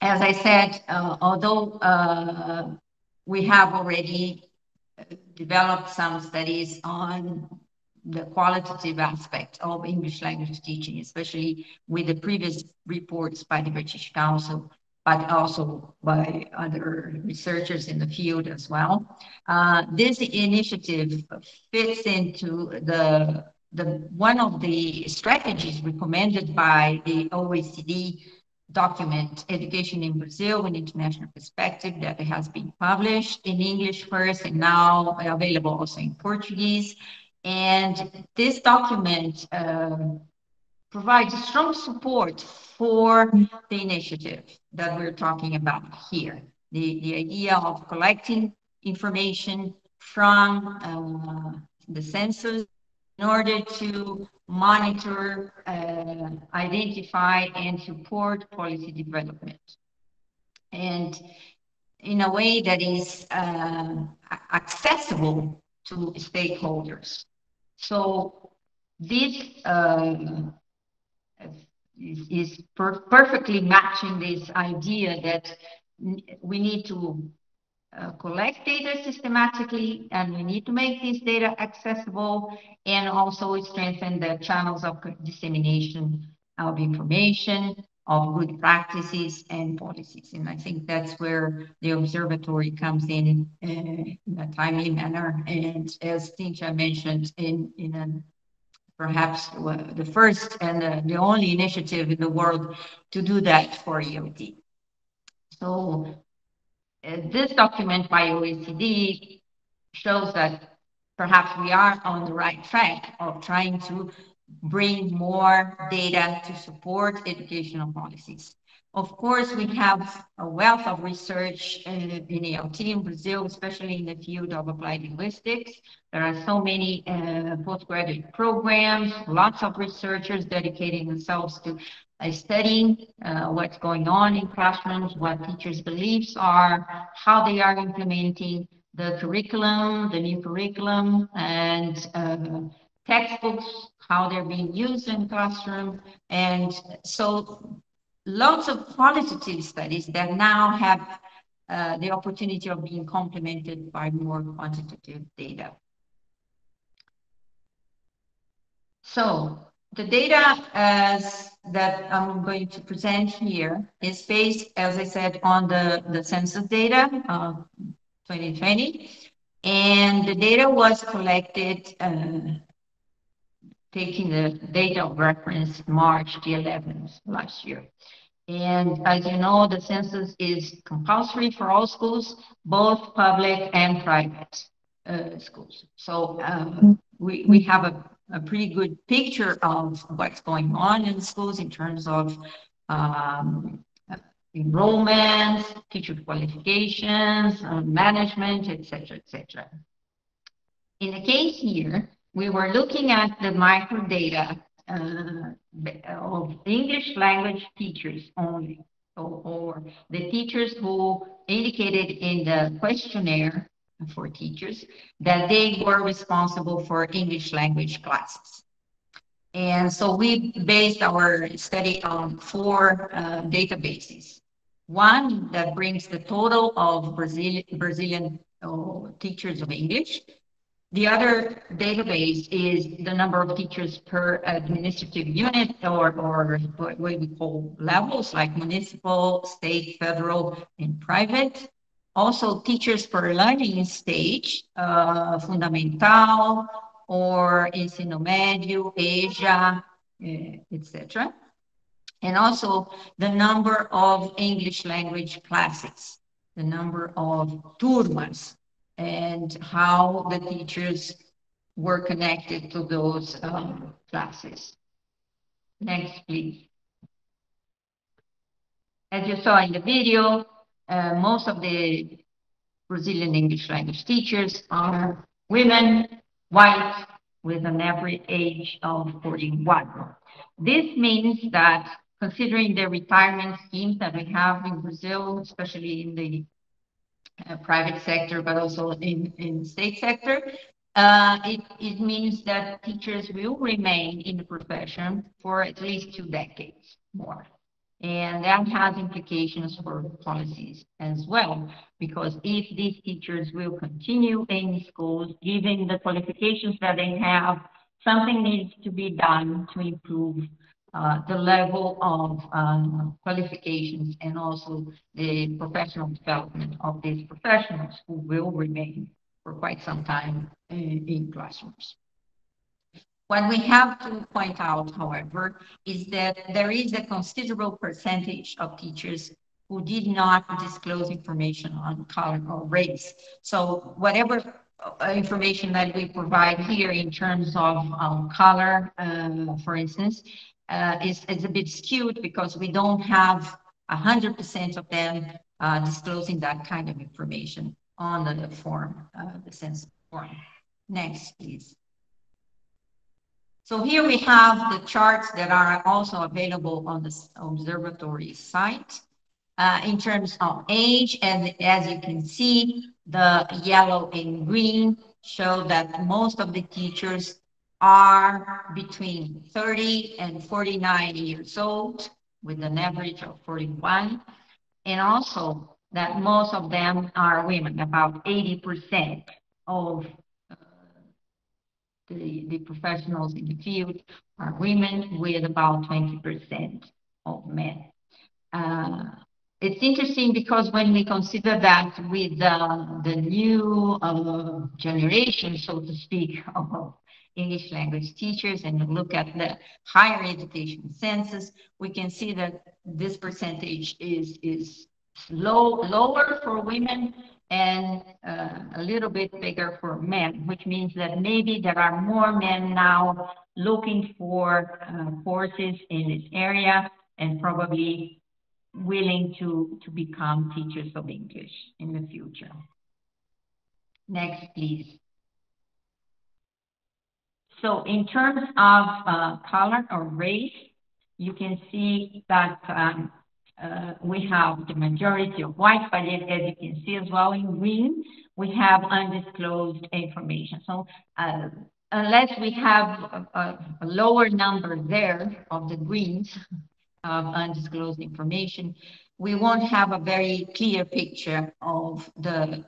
as I said, although we have already developed some studies on the qualitative aspect of English language teaching, especially with the previous reports by the British Council, but also by other researchers in the field as well. This initiative fits into the one of the strategies recommended by the OECD document, Education in Brazil, an International Perspective, that has been published in English first and now available also in Portuguese. And this document provides strong support for the initiative that we're talking about here. The idea of collecting information from the census in order to monitor, identify, and support policy development. And in a way that is accessible to stakeholders. So this is perfectly matching this idea that we need to collect data systematically, and we need to make this data accessible, and also strengthen the channels of dissemination of information, of good practices and policies. And I think that's where the observatory comes in a timely manner. And as Cynthia mentioned, in perhaps the first and the only initiative in the world to do that for EOD. So this document by OECD shows that perhaps we are on the right track of trying to bring more data to support educational policies. Of course, we have a wealth of research in ELT in Brazil, especially in the field of applied linguistics. There are so many postgraduate programs, lots of researchers dedicating themselves to studying what's going on in classrooms, what teachers' beliefs are, how they are implementing the curriculum, the new curriculum, and textbooks, how they're being used in classroom. And so lots of qualitative studies that now have the opportunity of being complemented by more quantitative data. So the data that I'm going to present here is based, as I said, on the census data of 2020. And the data was collected taking the data of reference March the 11th last year. And as you know, the census is compulsory for all schools, both public and private schools. So we have a pretty good picture of what's going on in the schools in terms of enrollment, teacher qualifications, management, etc., etc. In the case here, we were looking at the microdata of English language teachers only, or the teachers who indicated in the questionnaire for teachers that they were responsible for English language classes. And so we based our study on 4 databases. One that brings the total of Brazilian teachers of English. The other database is the number of teachers per administrative unit, or what we call levels, like municipal, state, federal, and private. Also, teachers per learning stage, fundamental, or ensino médio, EJA, etc. And also the number of English language classes, the number of turmas, and how the teachers were connected to those classes. Next, please. As you saw in the video, most of the Brazilian English language teachers are women, white, with an average age of 41. This means that considering the retirement schemes that we have in Brazil, especially in the private sector, but also in state sector, it means that teachers will remain in the profession for at least 2 decades more. And that has implications for policies as well, because if these teachers will continue in schools, given the qualifications that they have, something needs to be done to improve the level of qualifications and also the professional development of these professionals who will remain for quite some time in classrooms. What we have to point out, however, is that there is a considerable percentage of teachers who did not disclose information on color or race. So whatever information that we provide here in terms of color, for instance, is a bit skewed because we don't have 100% of them disclosing that kind of information on the form, the census form. Next, please. So here we have the charts that are also available on the observatory site in terms of age. And as you can see, the yellow and green show that most of the teachers are between 30 and 49 years old, with an average of 41. And also that most of them are women, about 80% of the professionals in the field are women, with about 20% of men. It's interesting because when we consider that with the new generation, so to speak, of English language teachers, and look at the higher education census, we can see that this percentage is lower for women and a little bit bigger for men, which means that maybe there are more men now looking for courses in this area and probably willing to become teachers of English in the future. Next, please. So in terms of color or race, you can see that we have the majority of white, but as you can see as well in green, we have undisclosed information. So unless we have a lower number there of the greens of undisclosed information, we won't have a very clear picture of the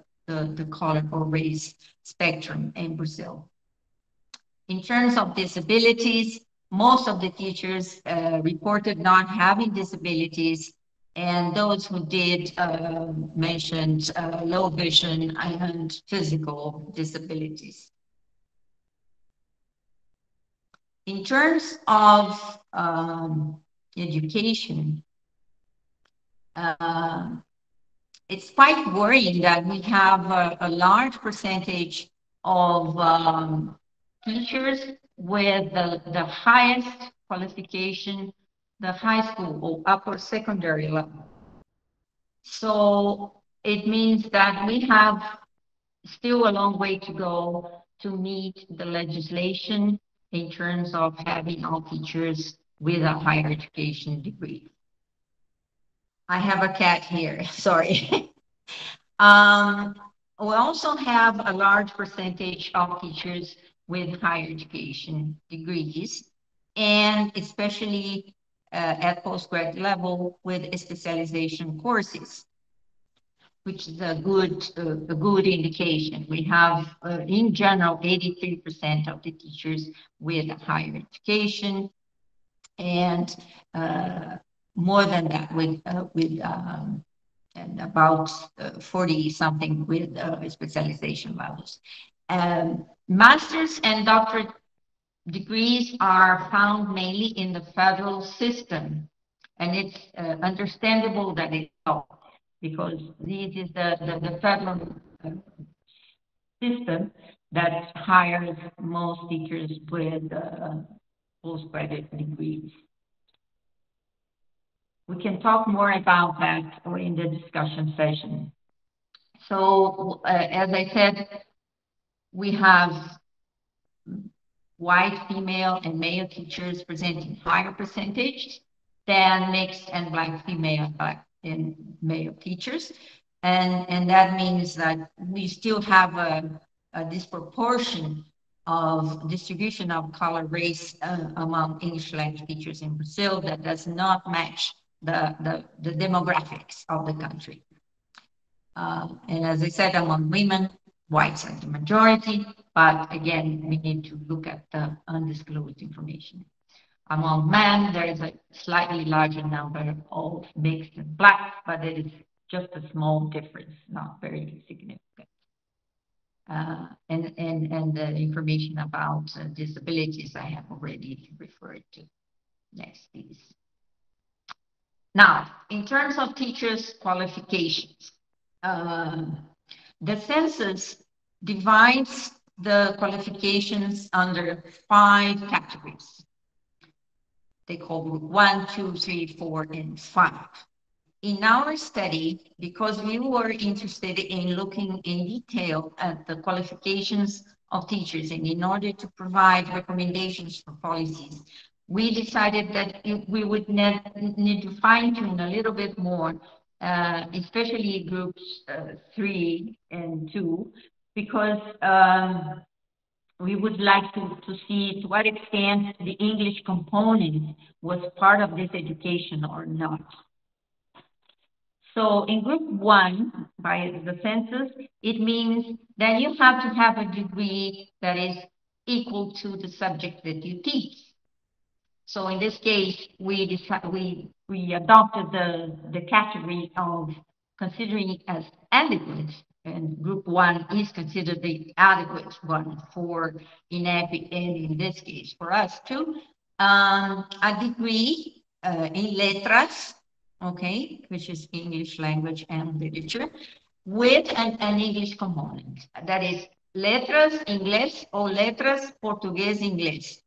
color or race spectrum in Brazil. In terms of disabilities, most of the teachers reported not having disabilities, and those who did mentioned low vision and physical disabilities. In terms of education, it's quite worrying that we have a large percentage of teachers with the highest qualification, the high school or upper secondary level. So it means that we have still a long way to go to meet the legislation in terms of having all teachers with a higher education degree. I have a cat here, sorry. We also have a large percentage of teachers with higher education degrees, and especially at postgrad level with specialization courses, which is a good indication. We have, in general, 83% of the teachers with higher education, and more than that with and about 40 something with specialization levels. Master's and doctorate degrees are found mainly in the federal system, and it's understandable that it's so, because this is the federal system that hires most teachers with postgraduate degrees. We can talk more about that in the discussion session. So, as I said, we have white female and male teachers presenting higher percentage than mixed and black female and male teachers. And that means that we still have a disproportion of distribution of color race among English language teachers in Brazil that does not match the demographics of the country. And as I said, among women, whites are the majority, but again, we need to look at the undisclosed information. Among men, there is a slightly larger number of mixed and black, but it is just a small difference, not very significant. And the information about disabilities I have already referred to. Next, please. Now, in terms of teachers' qualifications, the census divides the qualifications under 5 categories. They call group 1, 2, 3, 4, and 5. In our study, because we were interested in looking in detail at the qualifications of teachers, and in order to provide recommendations for policies, we decided that we would need to fine-tune a little bit more, especially groups 3 and 2, because we would like to see to what extent the English component was part of this education or not. So in group 1, by the census, it means that you have to have a degree that is equal to the subject that you teach. So in this case, we adopted the category of considering it as adequate, and group 1 is considered the adequate one for INEP, and in this case for us too, a degree in letras, okay, which is English language and literature, with an English component. That is letras inglés o letras portugués inglés,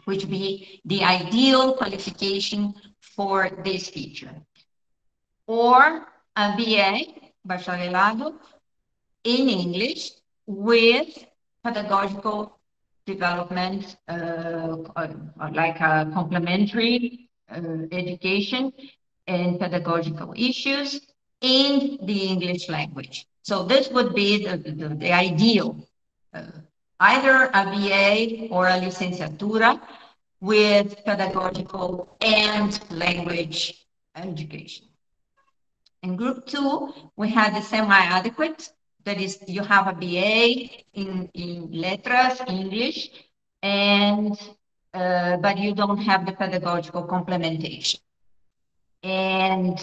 which would be the ideal qualification for this teacher. Or a BA, bacharelado, in English with pedagogical development, like a complementary education and pedagogical issues in the English language. So this would be the ideal, either a BA or a licenciatura with pedagogical and language education. In group 2, we had the semi-adequate, that is, you have a BA in letras, English, and but you don't have the pedagogical complementation. And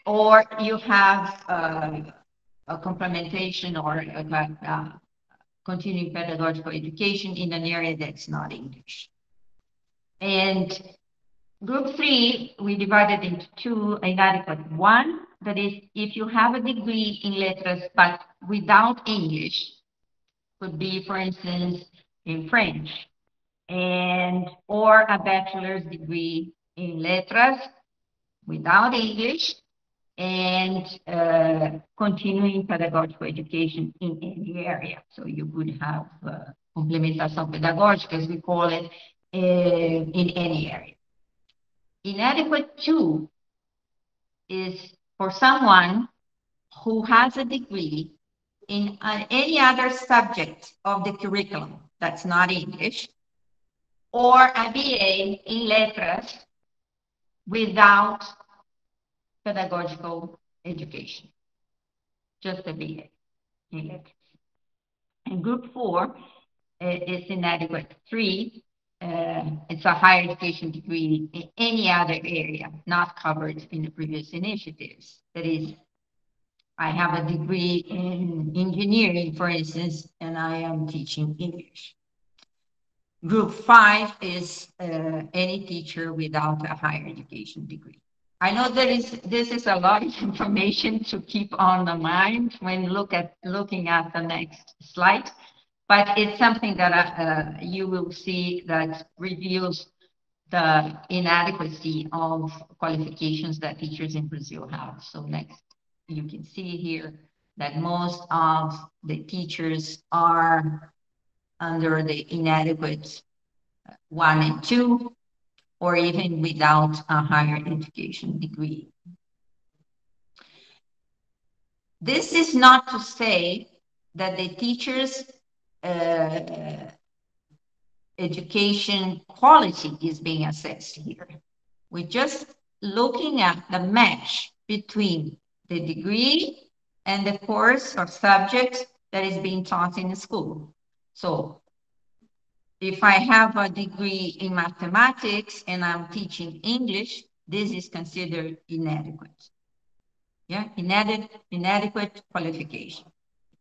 or you have a complementation or a continuing pedagogical education in an area that's not English. And group 3, we divided into 2 inadequate. 1, that is, if you have a degree in letras but without English, could be, for instance, in French, and or a bachelor's degree in letras without English, and continuing pedagogical education in any area. So you could have complementação pedagógica, as we call it, in any area. Inadequate 2 is for someone who has a degree in any other subject of the curriculum that's not English, or a BA in letras without pedagogical education, just a BA in letras. And group 4 is inadequate 3. It's a higher education degree in any other area not covered in the previous initiatives. That is, I have a degree in engineering, for instance, and I am teaching English. Group 5 is any teacher without a higher education degree. I know this is a lot of information to keep on the mind when looking at the next slide, but it's something that you will see that reveals the inadequacy of qualifications that teachers in Brazil have. So next, you can see here that most of the teachers are under the inadequate 1 and 2, or even without a higher education degree. This is not to say that the teachers' education quality is being assessed here. We're just looking at the match between the degree and the course or subject that is being taught in the school. So if I have a degree in mathematics and I'm teaching English, this is considered inadequate. Yeah, inadequate qualification.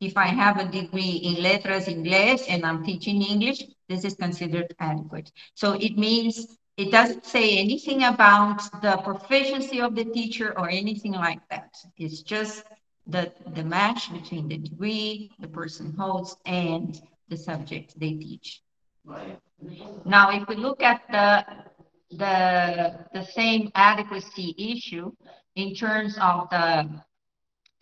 If I have a degree in letras inglés and I'm teaching English, this is considered adequate. So it means it doesn't say anything about the proficiency of the teacher or anything like that. It's just the match between the degree the person holds and the subject they teach. Now, if we look at the same adequacy issue in terms of the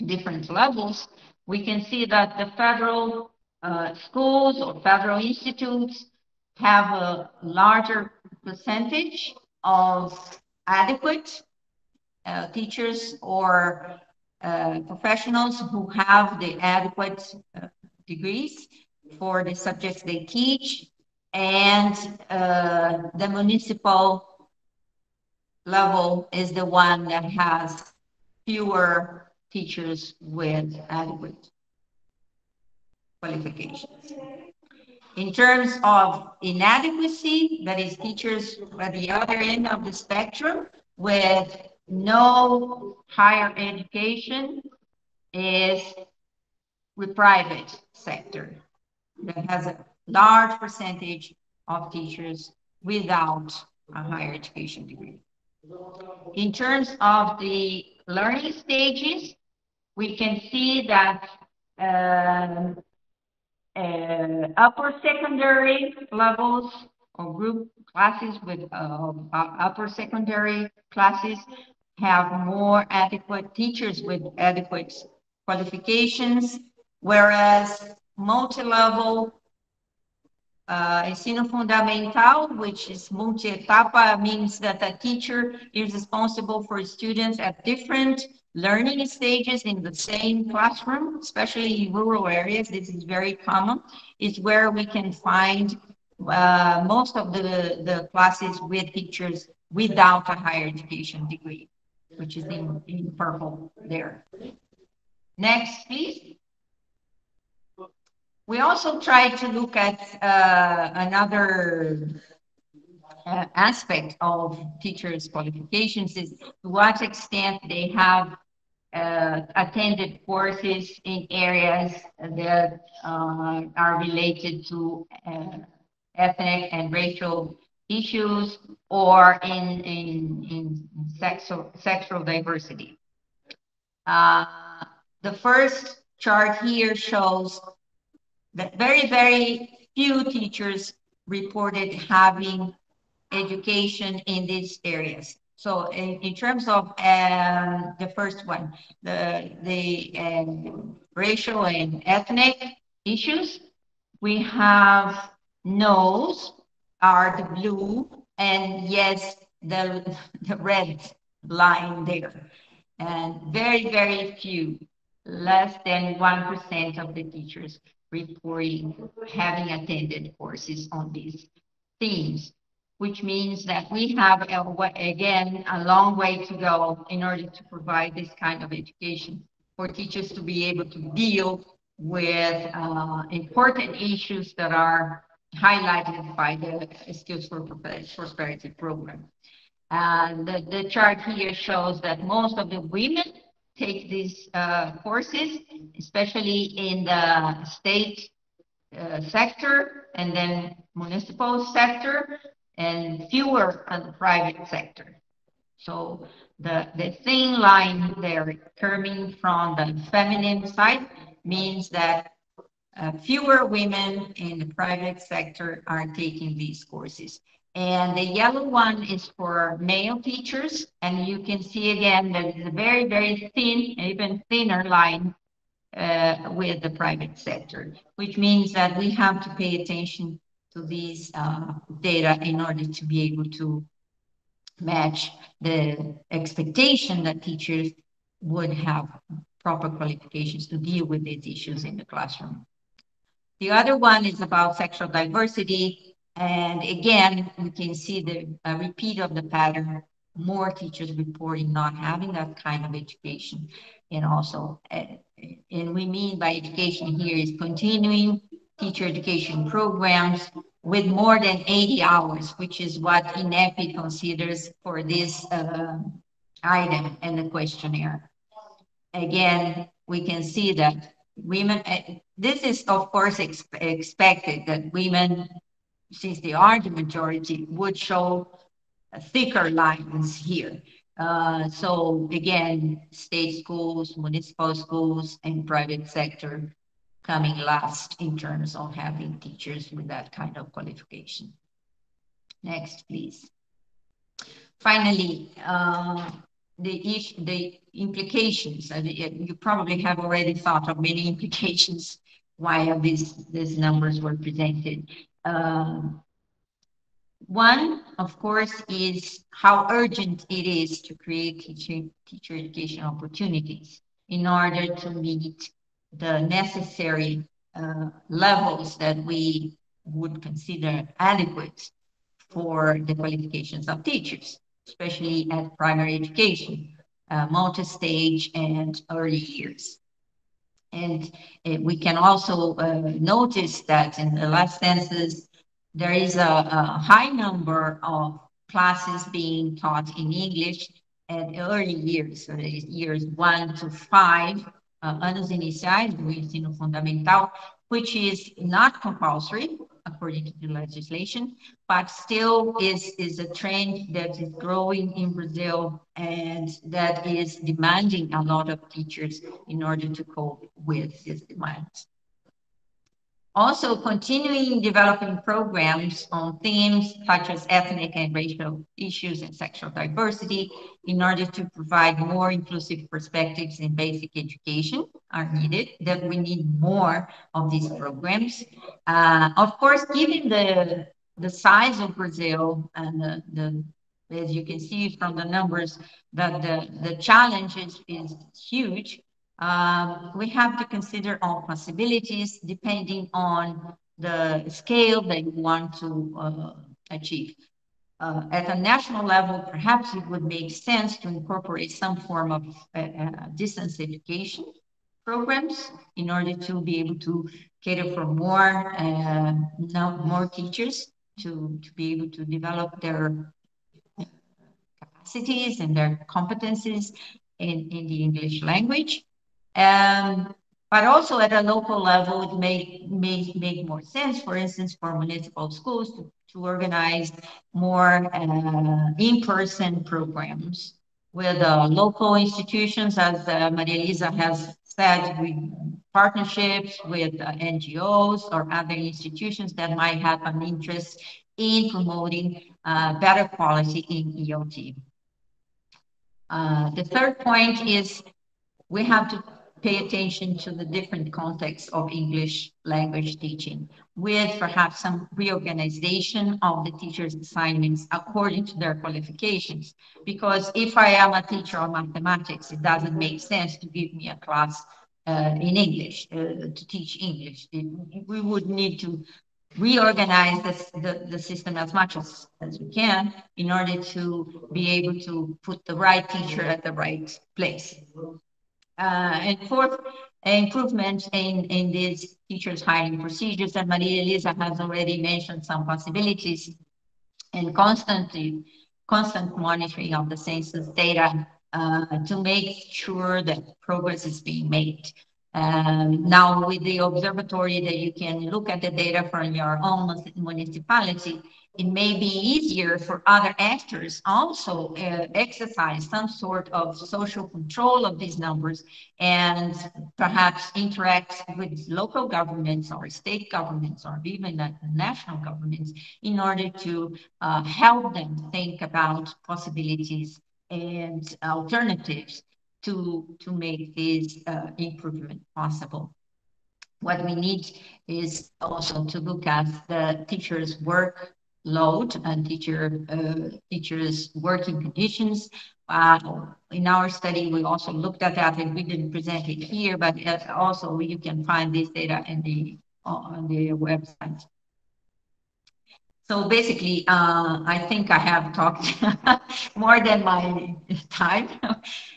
different levels, we can see that the federal schools or federal institutes have a larger percentage of adequate teachers or professionals who have the adequate degrees for the subjects they teach, and the municipal level is the one that has fewer teachers with adequate qualifications. In terms of inadequacy, that is teachers at the other end of the spectrum with no higher education, is the private sector that has a large percentage of teachers without a higher education degree. In terms of the learning stages, we can see that upper secondary levels or group classes with upper secondary classes have more adequate teachers with adequate qualifications, whereas multi-level ensino fundamental, which is multi-etapa, means that a teacher is responsible for students at different learning stages in the same classroom, especially in rural areas. This is very common. It's where we can find most of the classes with teachers without a higher education degree, which is in purple there. Next, please. We also try to look at another aspect of teachers' qualifications, is to what extent they have attended courses in areas that are related to ethnic and racial issues, or in sexual diversity. The first chart here shows that very, very few teachers reported having education in these areas. So in terms of the first one, the racial and ethnic issues, we have no's are the blue, and yes, the red line there. And very, very few, less than 1% of the teachers reporting having attended courses on these themes, which means that we have, again, a long way to go in order to provide this kind of education for teachers to be able to deal with important issues that are highlighted by the Skills for Prosperity program. And the chart here shows that most of the women take these courses, especially in the state sector and then municipal sector, and fewer in the private sector. So the thin line there coming from the feminine side means that fewer women in the private sector are taking these courses. And the yellow one is for male teachers. And you can see again that it's a very, very thin, even thinner line with the private sector, which means that we have to pay attention to these data in order to be able to match the expectation that teachers would have proper qualifications to deal with these issues in the classroom. The other one is about sexual diversity. And again, we can see the repeat of the pattern, more teachers reporting not having that kind of education. And also, and we mean by education here is continuing teacher education programs with more than 80 hours, which is what INEP considers for this item in the questionnaire. Again, we can see that women, this is of course expected that women, since they are the majority, would show thicker lines here. So again, state schools, municipal schools, and private sector coming last in terms of having teachers with that kind of qualification. Next, please. Finally, the implications. You probably have already thought of many implications why these numbers were presented. One, of course, is how urgent it is to create teacher education opportunities in order to meet the necessary levels that we would consider adequate for the qualifications of teachers, especially at primary education, multi-stage and early years. And we can also notice that in the last census, there is a high number of classes being taught in English at early years, so that is years 1 to 5, anos iniciais do ensino fundamental, which is not compulsory according to the legislation, but still is a trend that is growing in Brazil and that is demanding a lot of teachers in order to cope with this demand. Also, continuing developing programs on themes such as ethnic and racial issues and sexual diversity in order to provide more inclusive perspectives in basic education are needed, that we need more of these programs. Of course, given the size of Brazil and as you can see from the numbers, that the challenge is huge. We have to consider all possibilities depending on the scale that you want to achieve. At a national level, perhaps it would make sense to incorporate some form of distance education programs in order to be able to cater for more teachers to be able to develop their capacities and their competencies in the English language. But also at a local level, it may make more sense, for instance, for municipal schools to organize more in-person programs with local institutions, as Maria Elisa has said, with partnerships with NGOs or other institutions that might have an interest in promoting better quality in EOT. The third point is we have to pay attention to the different contexts of English language teaching with perhaps some reorganization of the teachers' assignments according to their qualifications. Because if I am a teacher of mathematics, it doesn't make sense to give me a class in English, to teach English. We would need to reorganize the system as much as we can in order to be able to put the right teacher at the right place. And fourth, improvement in these teachers' hiring procedures. And Maria Elisa has already mentioned some possibilities, and constant monitoring of the census data to make sure that progress is being made. Now, with the observatory that you can look at the data from your own municipality, it may be easier for other actors also exercise some sort of social control of these numbers and perhaps interact with local governments or state governments or even national governments in order to help them think about possibilities and alternatives to make this improvement possible. What we need is also to look at the teachers' workload and teachers' working conditions. In our study, we also looked at that, and we didn't present it here, but also you can find this data in on the website. So basically, I think I have talked more than my time,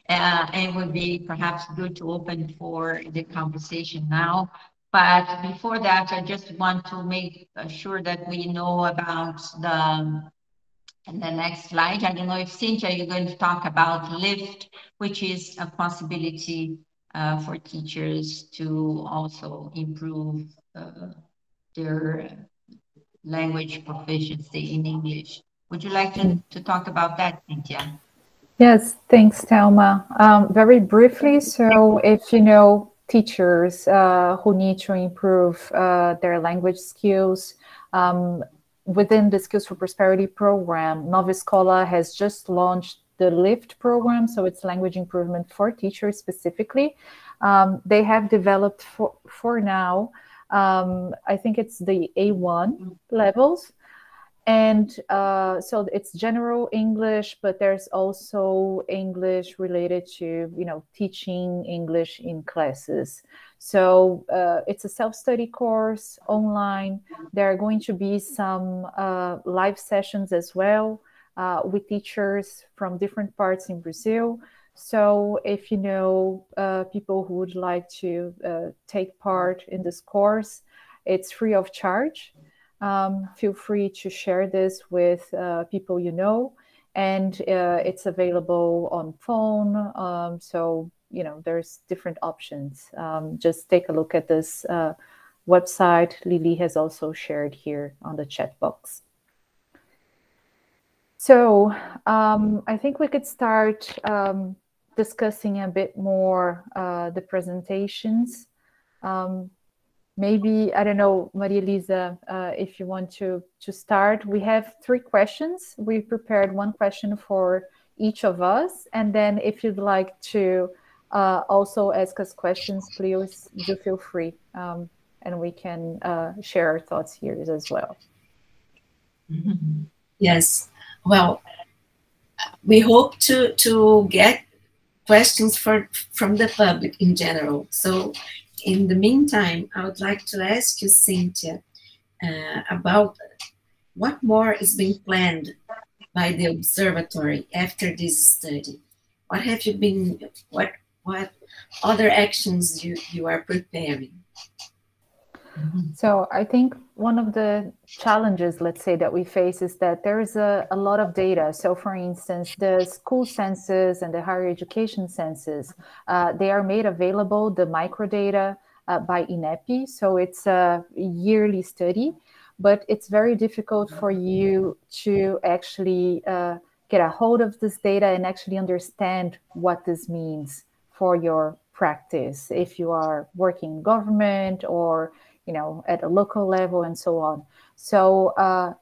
and it would be perhaps good to open for the conversation now. But before that, I just want to make sure that we know about the next slide. I don't know if Cynthia, you're going to talk about LIFT, which is a possibility for teachers to also improve their language proficiency in English. Would you like to talk about that, Cynthia? Yes, thanks, Thelma. Very briefly, so if you know teachers who need to improve their language skills, within the Skills for Prosperity program, Nova Escola has just launched the LIFT program, so it's language improvement for teachers specifically. They have developed for now, I think it's the A1 levels. And so it's general English, but there's also English related to, you know, teaching English in classes. So it's a self-study course online. There are going to be some live sessions as well with teachers from different parts in Brazil. So if you know people who would like to take part in this course, it's free of charge. Feel free to share this with people you know, and it's available on phone. So, you know, there's different options. Just take a look at this website. Lily has also shared here on the chat box. So I think we could start discussing a bit more the presentations. Maybe, I don't know, Maria Elisa, if you want to start. We have 3 questions. We prepared 1 question for each of us. And then if you'd like to also ask us questions, please do feel free. And we can share our thoughts here as well. Yes. Well, we hope to get questions from the public in general. So in the meantime, I would like to ask you, Cynthia, about what more is being planned by the observatory after this study. What have you been, what other actions you are preparing? So I think one of the challenges, let's say, that we face is that there is a lot of data. So for instance, the school census and the higher education census, they are made available, the microdata, by INEP. So it's a yearly study, but it's very difficult for you to actually get a hold of this data and actually understand what this means for your practice, if you are working in government or, you know, at a local level and so on. So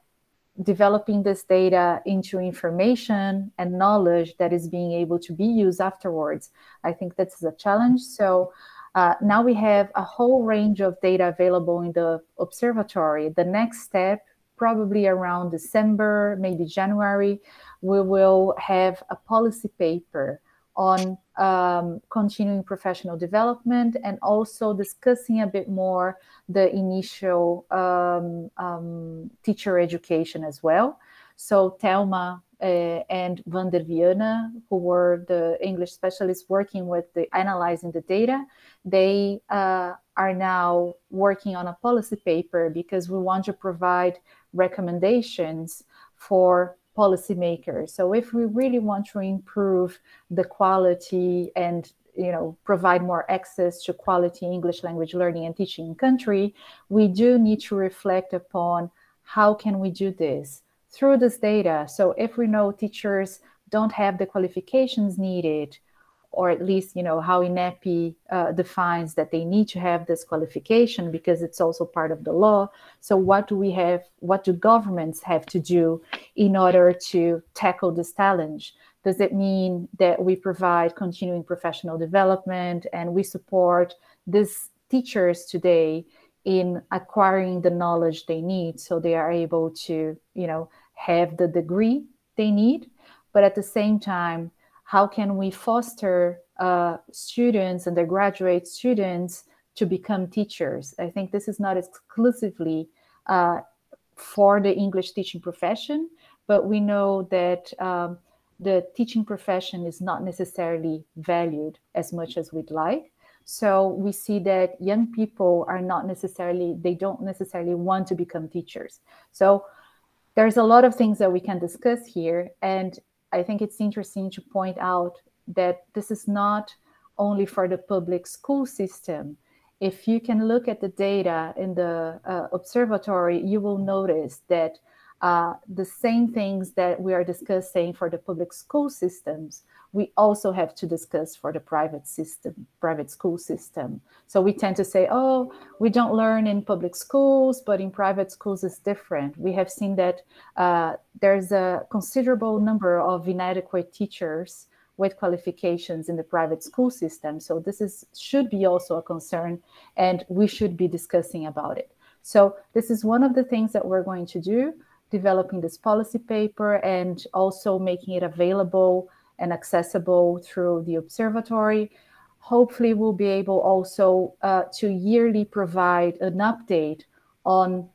developing this data into information and knowledge that is being able to be used afterwards, I think that's a challenge. So now we have a whole range of data available in the observatory. The next step, probably around December, maybe January, we will have a policy paper on continuing professional development and also discussing a bit more the initial teacher education as well. So Thelma and Vander Viana, who were the English specialists working with analyzing the data, they are now working on a policy paper because we want to provide recommendations for policymakers. So if we really want to improve the quality and, you know, provide more access to quality English language learning and teaching in country, we do need to reflect upon how can we do this through this data. So if we know teachers don't have the qualifications needed, or at least, you know, how INEP defines that they need to have this qualification because it's also part of the law. So what do governments have to do in order to tackle this challenge? Does it mean that we provide continuing professional development and we support these teachers today in acquiring the knowledge they need so they are able to, have the degree they need? But at the same time, how can we foster students, undergraduate students, to become teachers? I think this is not exclusively for the English teaching profession, but we know that the teaching profession is not necessarily valued as much as we'd like. So we see that young people they don't necessarily want to become teachers. So there's a lot of things that we can discuss here. And I think it's interesting to point out that this is not only for the public school system. If you can look at the data in the observatory, you will notice that the same things that we are discussing for the public school systems, we also have to discuss for the private school system. So we tend to say, oh, we don't learn in public schools, but in private schools it's different. We have seen that there's a considerable number of inadequate teachers with qualifications in the private school system. So this should be also a concern, and we should be discussing about it. So this is one of the things that we're going to do, developing this policy paper and also making it available and accessible through the observatory. Hopefully we'll be able also to yearly provide an update on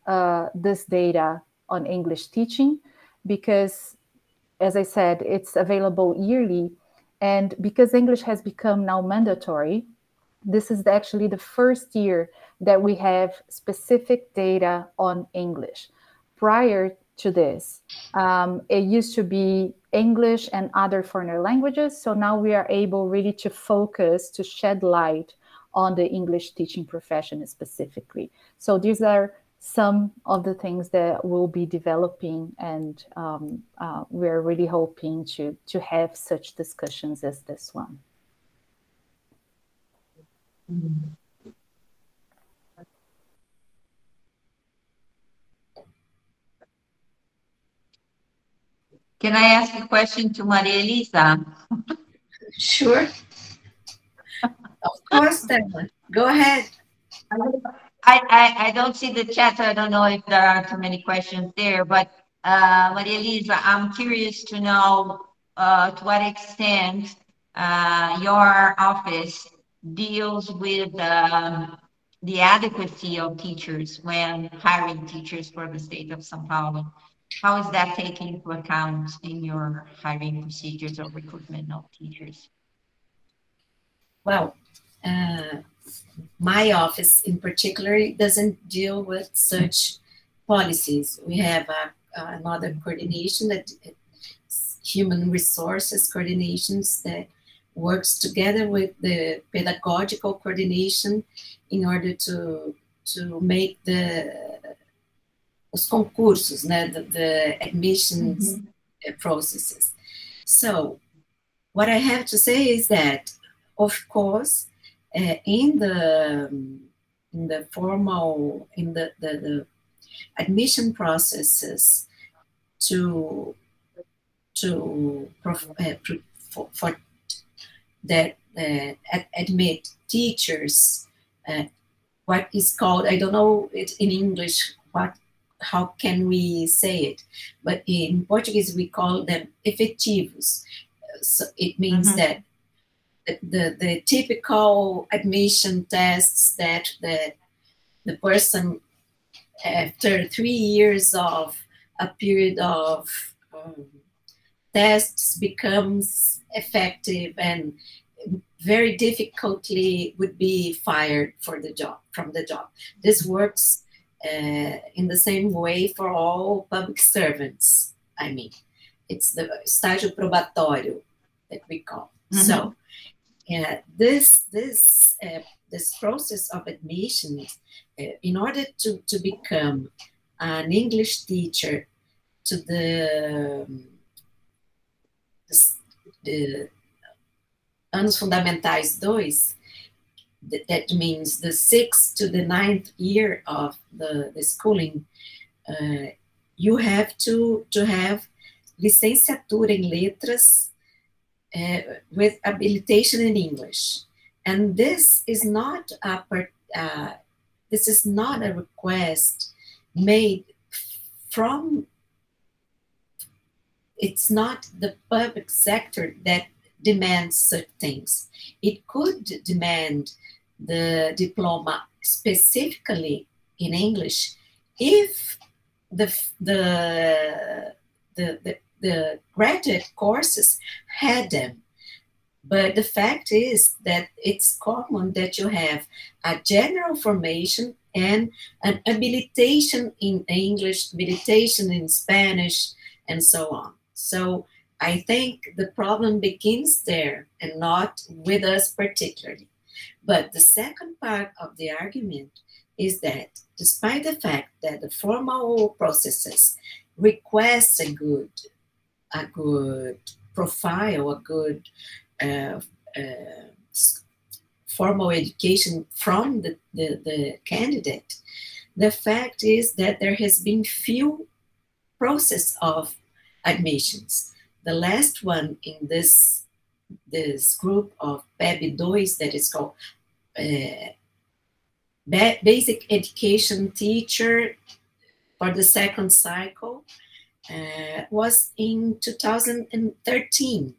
this data on English teaching, because, as I said, it's available yearly. And because English has become now mandatory, this is actually the first year that we have specific data on English. Prior to this, it used to be English and other foreign languages. So now we are able really to focus, to shed light on the English teaching profession specifically. So these are some of the things that we'll be developing, and we're really hoping to have such discussions as this one. Can I ask a question to Maria Elisa? Sure. Of course, Stella. Go ahead. I don't see the chat, so I don't know if there are too many questions there, but Maria Elisa, I'm curious to know to what extent your office deals with the adequacy of teachers when hiring teachers for the state of São Paulo. How is that taken into account in your hiring procedures or recruitment of teachers? Well, my office in particular doesn't deal with such policies. We have another coordination, that human resources coordinations, that works together with the pedagogical coordination in order to make os concursos, né, the admissions processes. So what I have to say is that, of course, in the admission processes for that admit teachers, what is called, I don't know it in English, how can we say it, but in Portuguese we call them efetivos. So it means that the typical admission tests that the person, after 3 years of a period of tests, becomes effective and very difficultly would be fired from the job. This works in the same way for all public servants. I mean, it's the estágio probatório that we call. So this process of admission, in order to become an English teacher to the Anos Fundamentais 2, that means the 6th to the 9th year of the schooling, you have to have licenciatura em letras with habilitation in English. And this is not a request made from, it's not the public sector that demands such things. It could demand the diploma specifically in English if the graduate courses had them. But the fact is that it's common that you have a general formation and an habilitation in English, habilitation in Spanish, and so on. So I think the problem begins there and not with us particularly. But the second part of the argument is that despite the fact that the formal processes request a good profile, a good formal education from the candidate, the fact is that there has been few process of admissions. The last one in this group of PEB2 that is called Basic Education Teacher for the second cycle was in 2013.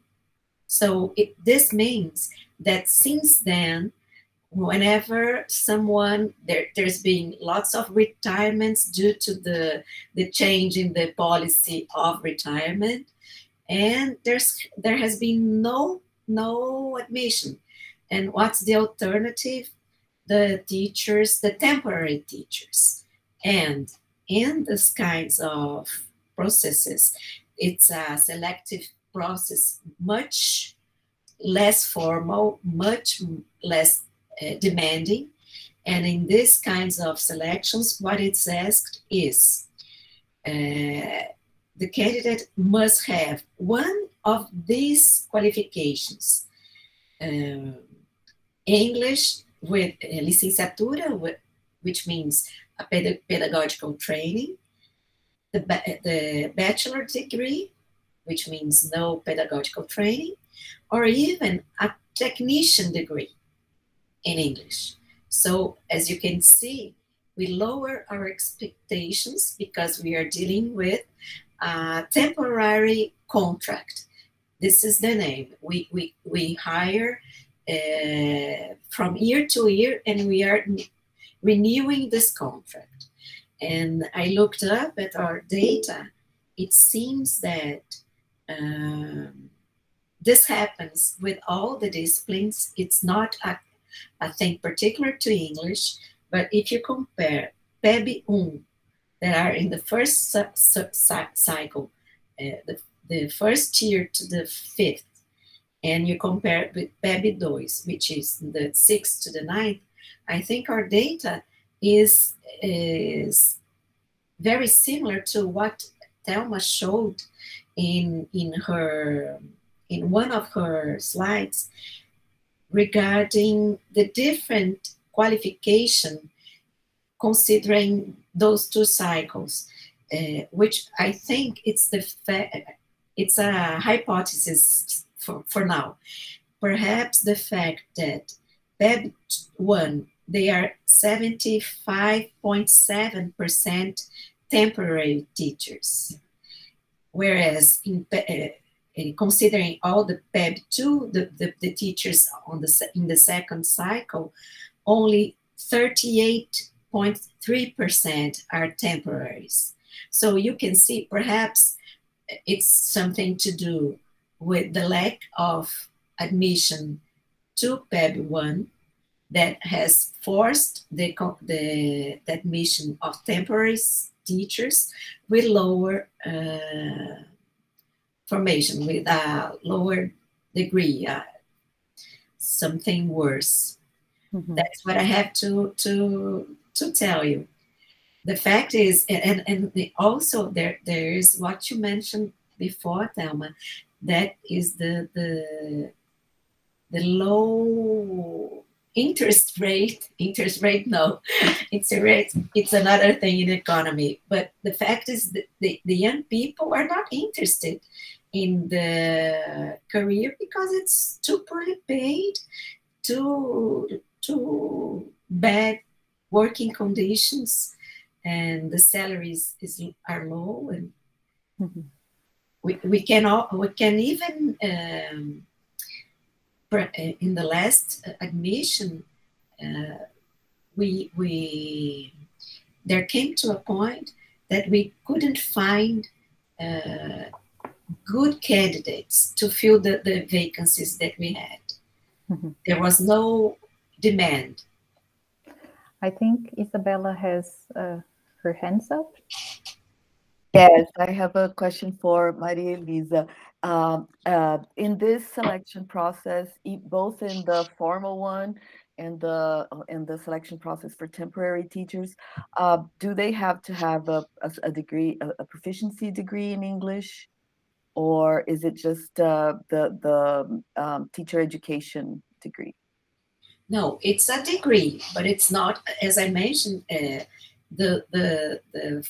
So this means that since then, whenever someone, there's been lots of retirements due to the change in the policy of retirement, and there has been no admission. And what's the alternative? The teachers, the temporary teachers. And in these kinds of processes, it's a selective process, much less formal, much less demanding. And in these kinds of selections, what it's asked is the candidate must have one of these qualifications: English with licenciatura, which means a pedagogical training, the bachelor degree, which means no pedagogical training, or even a technician degree in English. So as you can see, we lower our expectations because we are dealing with a temporary contract. This is the name. We hire from year to year, and we are renewing this contract. And I looked up at our data. It seems that this happens with all the disciplines. It's not a thing particular to English, but if you compare PEB1 that are in the first cycle, the first year to the fifth, and you compare it with PEB2, which is the 6th to the 9th, I think our data is very similar to what Thelma showed in one of her slides regarding the different qualification considering those two cycles, which I think it's a hypothesis for now. Perhaps the fact that PEB1, they are 75.7% temporary teachers, whereas in considering all the PEB2, the teachers in the second cycle, only 38.3% are temporaries. So you can see perhaps it's something to do with the lack of admission to PEB1 that has forced the admission of temporary teachers with lower formation, with a lower degree, something worse. Mm-hmm. That's what I have to tell you. The fact is, and also there is what you mentioned before, Thelma, that is the low interest rate, no, it's another thing in economy. But the fact is that the young people are not interested in the career because it's too poorly paid, too bad working conditions, and the salaries are low, and we can even in the last admission there came to a point that we couldn't find good candidates to fill the vacancies that we had. There was no demand. I think Isabella has her hands up. Yes, I have a question for Maria Elisa. In this selection process, both in the formal one and the selection process for temporary teachers, do they have to have a degree, a proficiency degree in English, or is it just the teacher education degree? No, it's a degree, but it's not, as I mentioned, the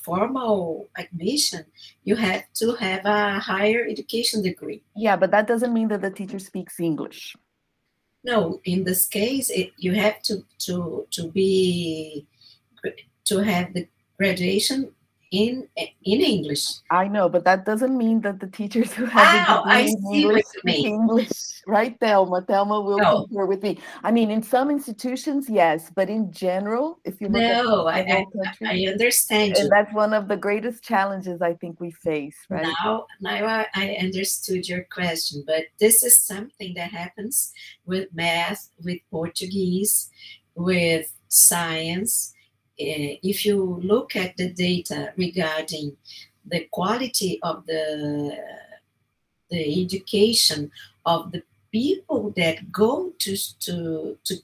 formal admission, you have to have a higher education degree. Yeah, but that doesn't mean that the teacher speaks English. No, in this case, you have to have the graduation in English. I know, but that doesn't mean that the teachers who have a degree in English speak English, right, Thelma? Thelma will concur with me. I mean, in some institutions, yes, but in general, if you look at the whole country, I understand you. And that's one of the greatest challenges I think we face, right? Now I understood your question, but this is something that happens with math, with Portuguese, with science. If you look at the data regarding the quality of the education of the people that go to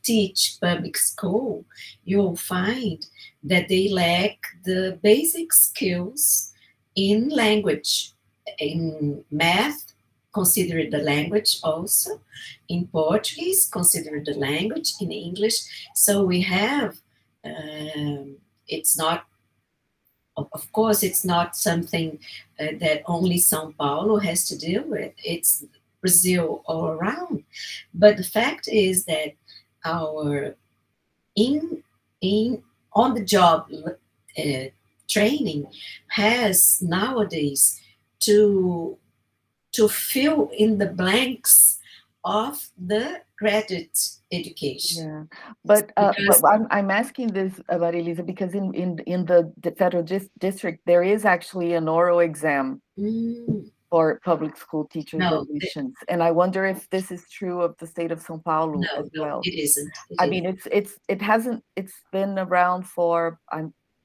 teach public school, you'll find that they lack the basic skills in language. In math, consider the language also. In Portuguese, consider the language. In English. So we have it's not, of course, it's not something that only São Paulo has to deal with. It's Brazil all around. But the fact is that our on-the-job training has nowadays to fill in the blanks of the graduate education. Yeah, but I'm asking this, Maria Elisa, because in the federal district there is actually an oral exam for public school teachers admissions, and I wonder if this is true of the state of São Paulo as well. It isn't. I mean, it's been around for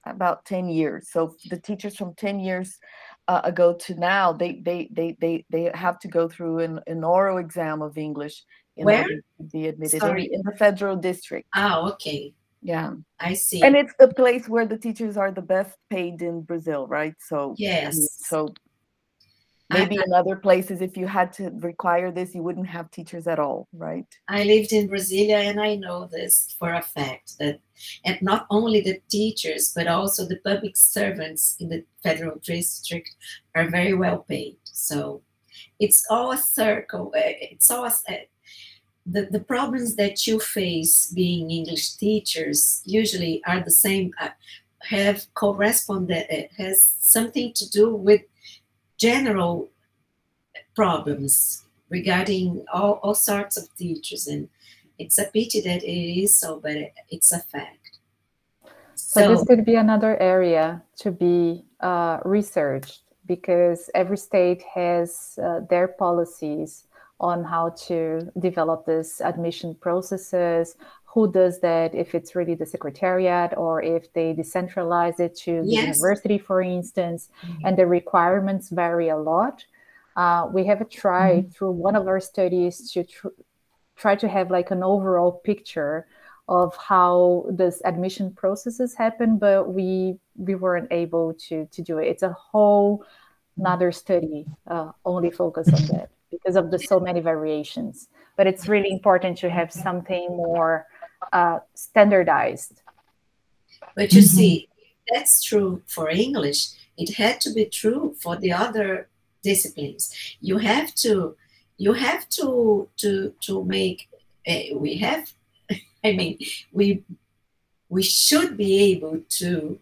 about 10 years. So the teachers from 10 years ago to now, they have to go through an oral exam of English in order to be admitted in the federal district. Okay. Yeah, I see. And it's the place where the teachers are the best paid in Brazil, right? So yes. So maybe in other places, if you had to require this, you wouldn't have teachers at all, right? I lived in Brasilia, and I know this for a fact, that and not only the teachers, but also the public servants in the federal district are very well paid. So it's all a circle. It's all the problems that you face being English teachers usually are the same, has something to do with general problems regarding all sorts of teachers, and it's a pity that it is so, but it's a fact. So this could be another area to be researched, because every state has their policies on how to develop this admission processes, who does that, if it's really the secretariat or if they decentralize it to the university, for instance, and the requirements vary a lot. We have tried through one of our studies to try to have like an overall picture of how this admission processes happen, but we weren't able to do it. It's a whole another study only focused on that because of the so many variations. But it's really important to have something more standardized. But you see, that's true for English. It had to be true for the other disciplines. You have to make, we have, I mean, we should be able to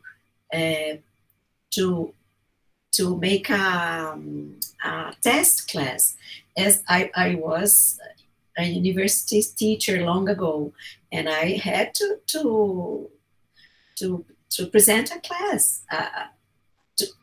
make a test class. As I was a university teacher long ago, and I had to present a class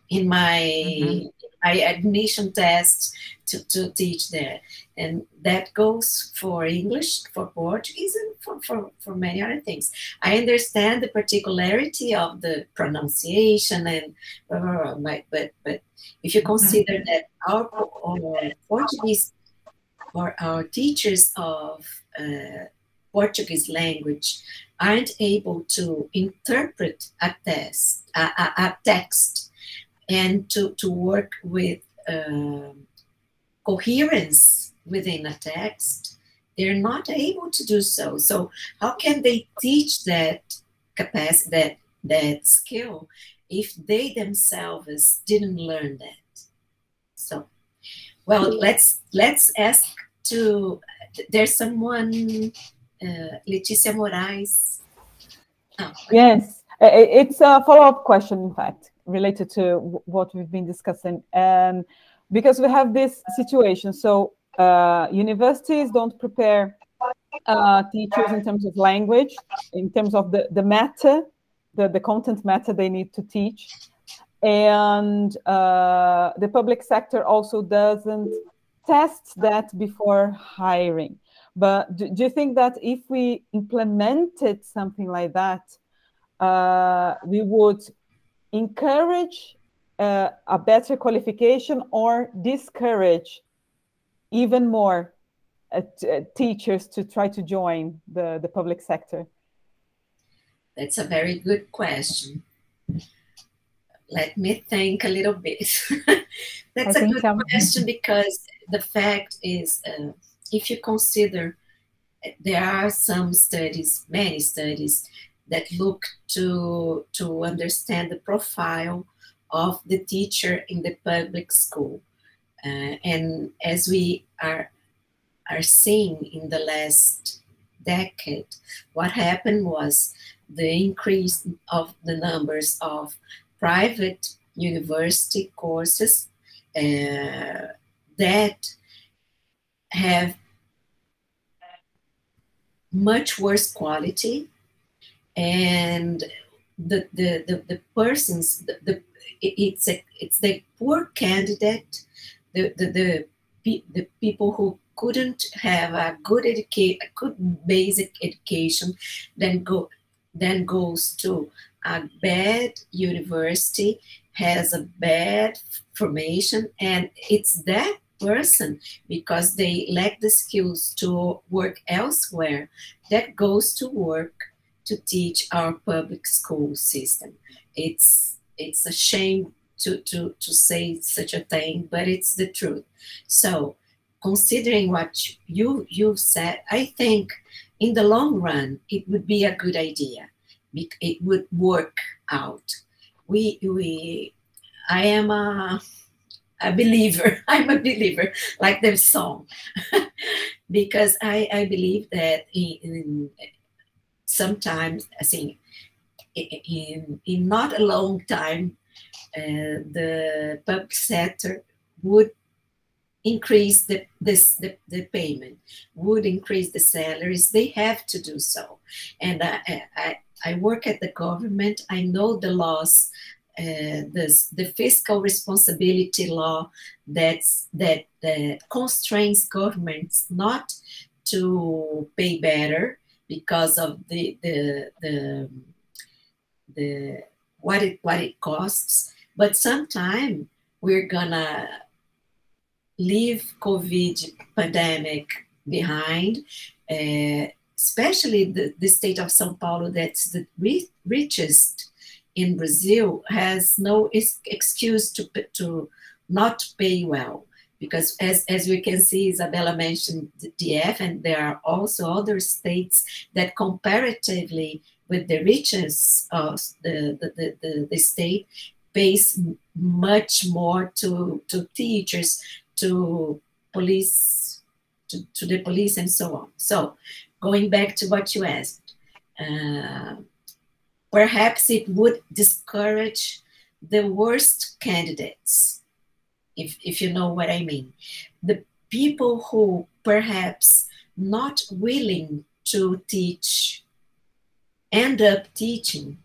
in my admission test to teach there. And that goes for English, for Portuguese, and for many other things. I understand the particularity of the pronunciation and but if you consider that our Portuguese, or our teachers of Portuguese language aren't able to interpret a text and to work with coherence within a text, they're not able to do so. So how can they teach that capacity, that skill, if they themselves didn't learn that? So, well, let's ask to, there's someone, Leticia Moraes. Oh. Yes, it's a follow-up question, in fact, related to what we've been discussing. Because we have this situation, so universities don't prepare teachers in terms of language, in terms of the matter, the content matter they need to teach. And the public sector also doesn't test that before hiring. But do you think that if we implemented something like that, we would encourage a better qualification or discourage even more teachers to try to join the public sector? That's a very good question. Let me think a little bit. That's a good question, because the fact is, if you consider, there are some studies, many studies, that look to understand the profile of the teacher in the public school. And as we are seeing in the last decade, what happened was the increase of the numbers of private university courses that have much worse quality, and the persons, it's the poor candidate, the people who couldn't have a good basic education, then goes to a bad university, has a bad formation, and it's that person, because they lack the skills to work elsewhere, that goes to work to teach our public school system. It's a shame to say such a thing, but it's the truth. So, considering what you said, I think in the long run it would be a good idea. It would work out. I am a believer. I'm a believer, like the song, because I believe that in sometimes, I think, in not a long time, the public sector would increase the payment, would increase the salaries. They have to do so. And I work at the government. I know the laws, the fiscal responsibility law that constrains governments not to pay better because of what it costs. But sometime we're gonna leave COVID pandemic behind, especially the state of São Paulo, that's the richest in Brazil, has no excuse to not pay well. Because as we can see, Isabella mentioned the DF, and there are also other states that comparatively with the richness of the state pays much more to teachers, to police, to the police, and so on. So, going back to what you asked, perhaps it would discourage the worst candidates, if you know what I mean. The people who perhaps not willing to teach end up teaching,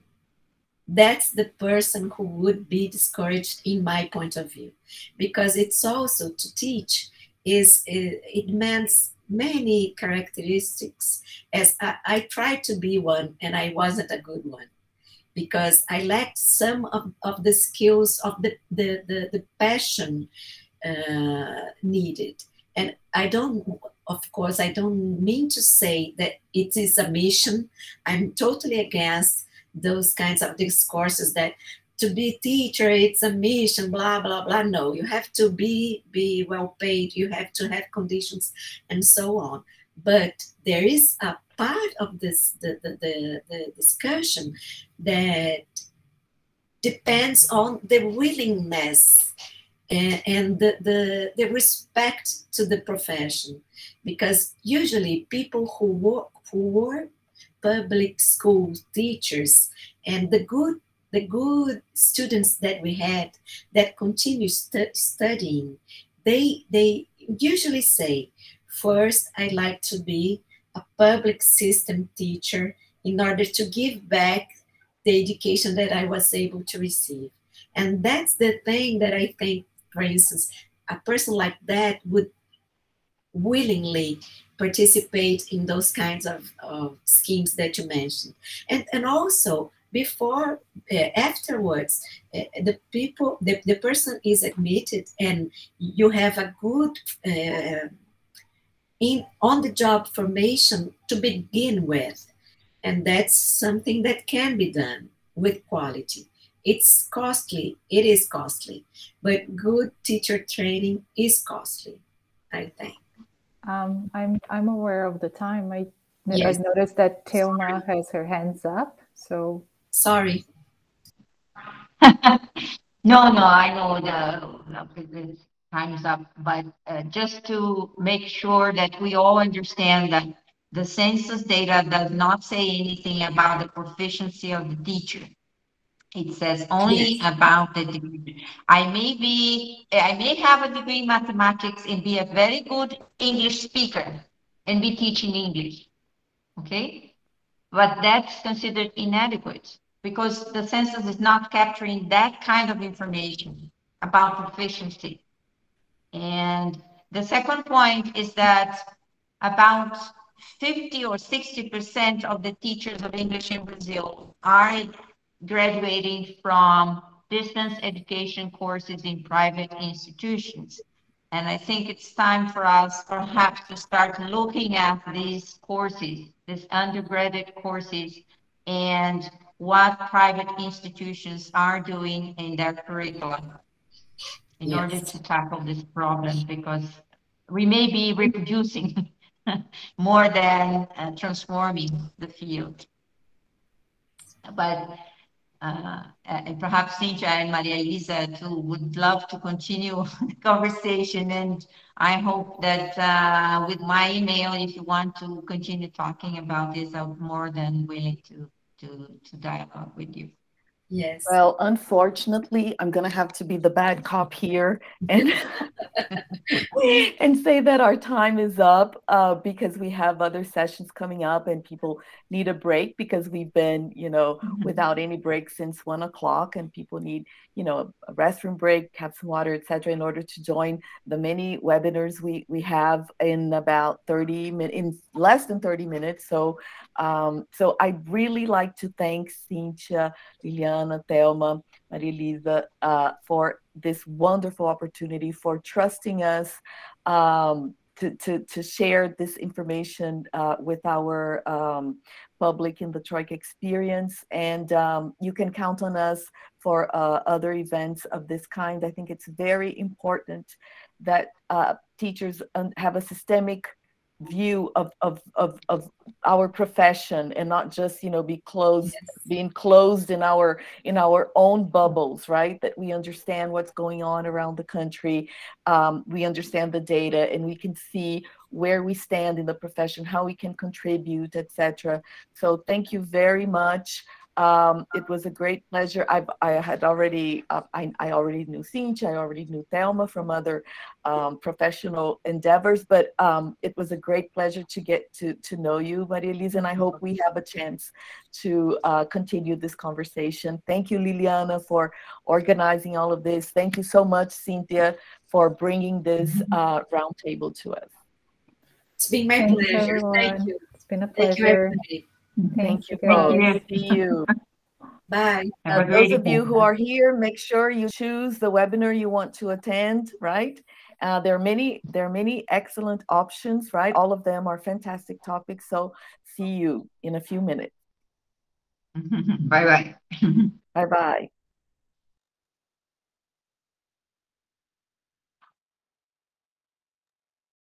that's the person who would be discouraged in my point of view, because it's also to teach it demands many characteristics, as I tried to be one and I wasn't a good one, because I lacked some of the skills of the passion needed. And of course, I don't mean to say that it is a mission. I'm totally against those kinds of discourses that to be a teacher, it's a mission, blah, blah, blah. No, you have to be well paid, you have to have conditions, and so on. But there is a part of this, the discussion that depends on the willingness and the respect to the profession. Because usually people who were public school teachers and the good students that we had that continue studying, they usually say, first, I'd like to be a public system teacher in order to give back the education that I was able to receive. And that's the thing that I think, for instance, a person like that would willingly participate in those kinds of schemes that you mentioned. And also, before, afterwards, the person is admitted and you have a good on-the-job formation to begin with. And that's something that can be done with quality. It's costly, it is costly, but good teacher training is costly, I think. I'm aware of the time. Yes. I've noticed that Thelma has her hands up, so. Sorry. No, I know the time is up, but just to make sure that we all understand that the census data does not say anything about the proficiency of the teacher. It says only about the degree. I may have a degree in mathematics and be a very good English speaker and be teaching English, okay? But that's considered inadequate because the census is not capturing that kind of information about proficiency. And the second point is that about 50 or 60% of the teachers of English in Brazil are graduating from distance education courses in private institutions. And I think it's time for us perhaps to start looking at these courses, these undergraduate courses, and what private institutions are doing in their curriculum in order to tackle this problem, because we may be reproducing more than transforming the field. But and perhaps Cynthia and Maria Elisa too would love to continue the conversation, and I hope that with my email, if you want to continue talking about this, I'm more than willing to dialogue with you. Yes. Well, unfortunately, I'm going to have to be the bad cop here and and say that our time is up because we have other sessions coming up and people need a break because we've been, without any break since 1 o'clock, and people need, a restroom break, have some water, etc., in order to join the many webinars we have in about 30 minutes, in less than 30 minutes. So I'd really like to thank Cynthia, Liliana, Thelma, Maria Elisa for this wonderful opportunity, for trusting us to share this information with our public in the Troika experience. And you can count on us for other events of this kind. I think it's very important that teachers have a systemic view of our profession, and not just, you know, being closed in our own bubbles, right? That we understand what's going on around the country, we understand the data, and we can see where we stand in the profession, how we can contribute, etc. So thank you very much. It was a great pleasure. I already knew Cynthia, I already knew Thelma from other professional endeavors, but it was a great pleasure to get to know you, Maria Elisa, and I hope we have a chance to continue this conversation. Thank you, Liliana, for organizing all of this. Thank you so much, Cynthia, for bringing this roundtable to us. It's been my pleasure. Thank you. It's been a pleasure. Thank you both. See you. Bye. Those of you who are here, make sure you choose the webinar you want to attend, right? There are many excellent options, right? All of them are fantastic topics. So see you in a few minutes. Bye-bye. Bye-bye.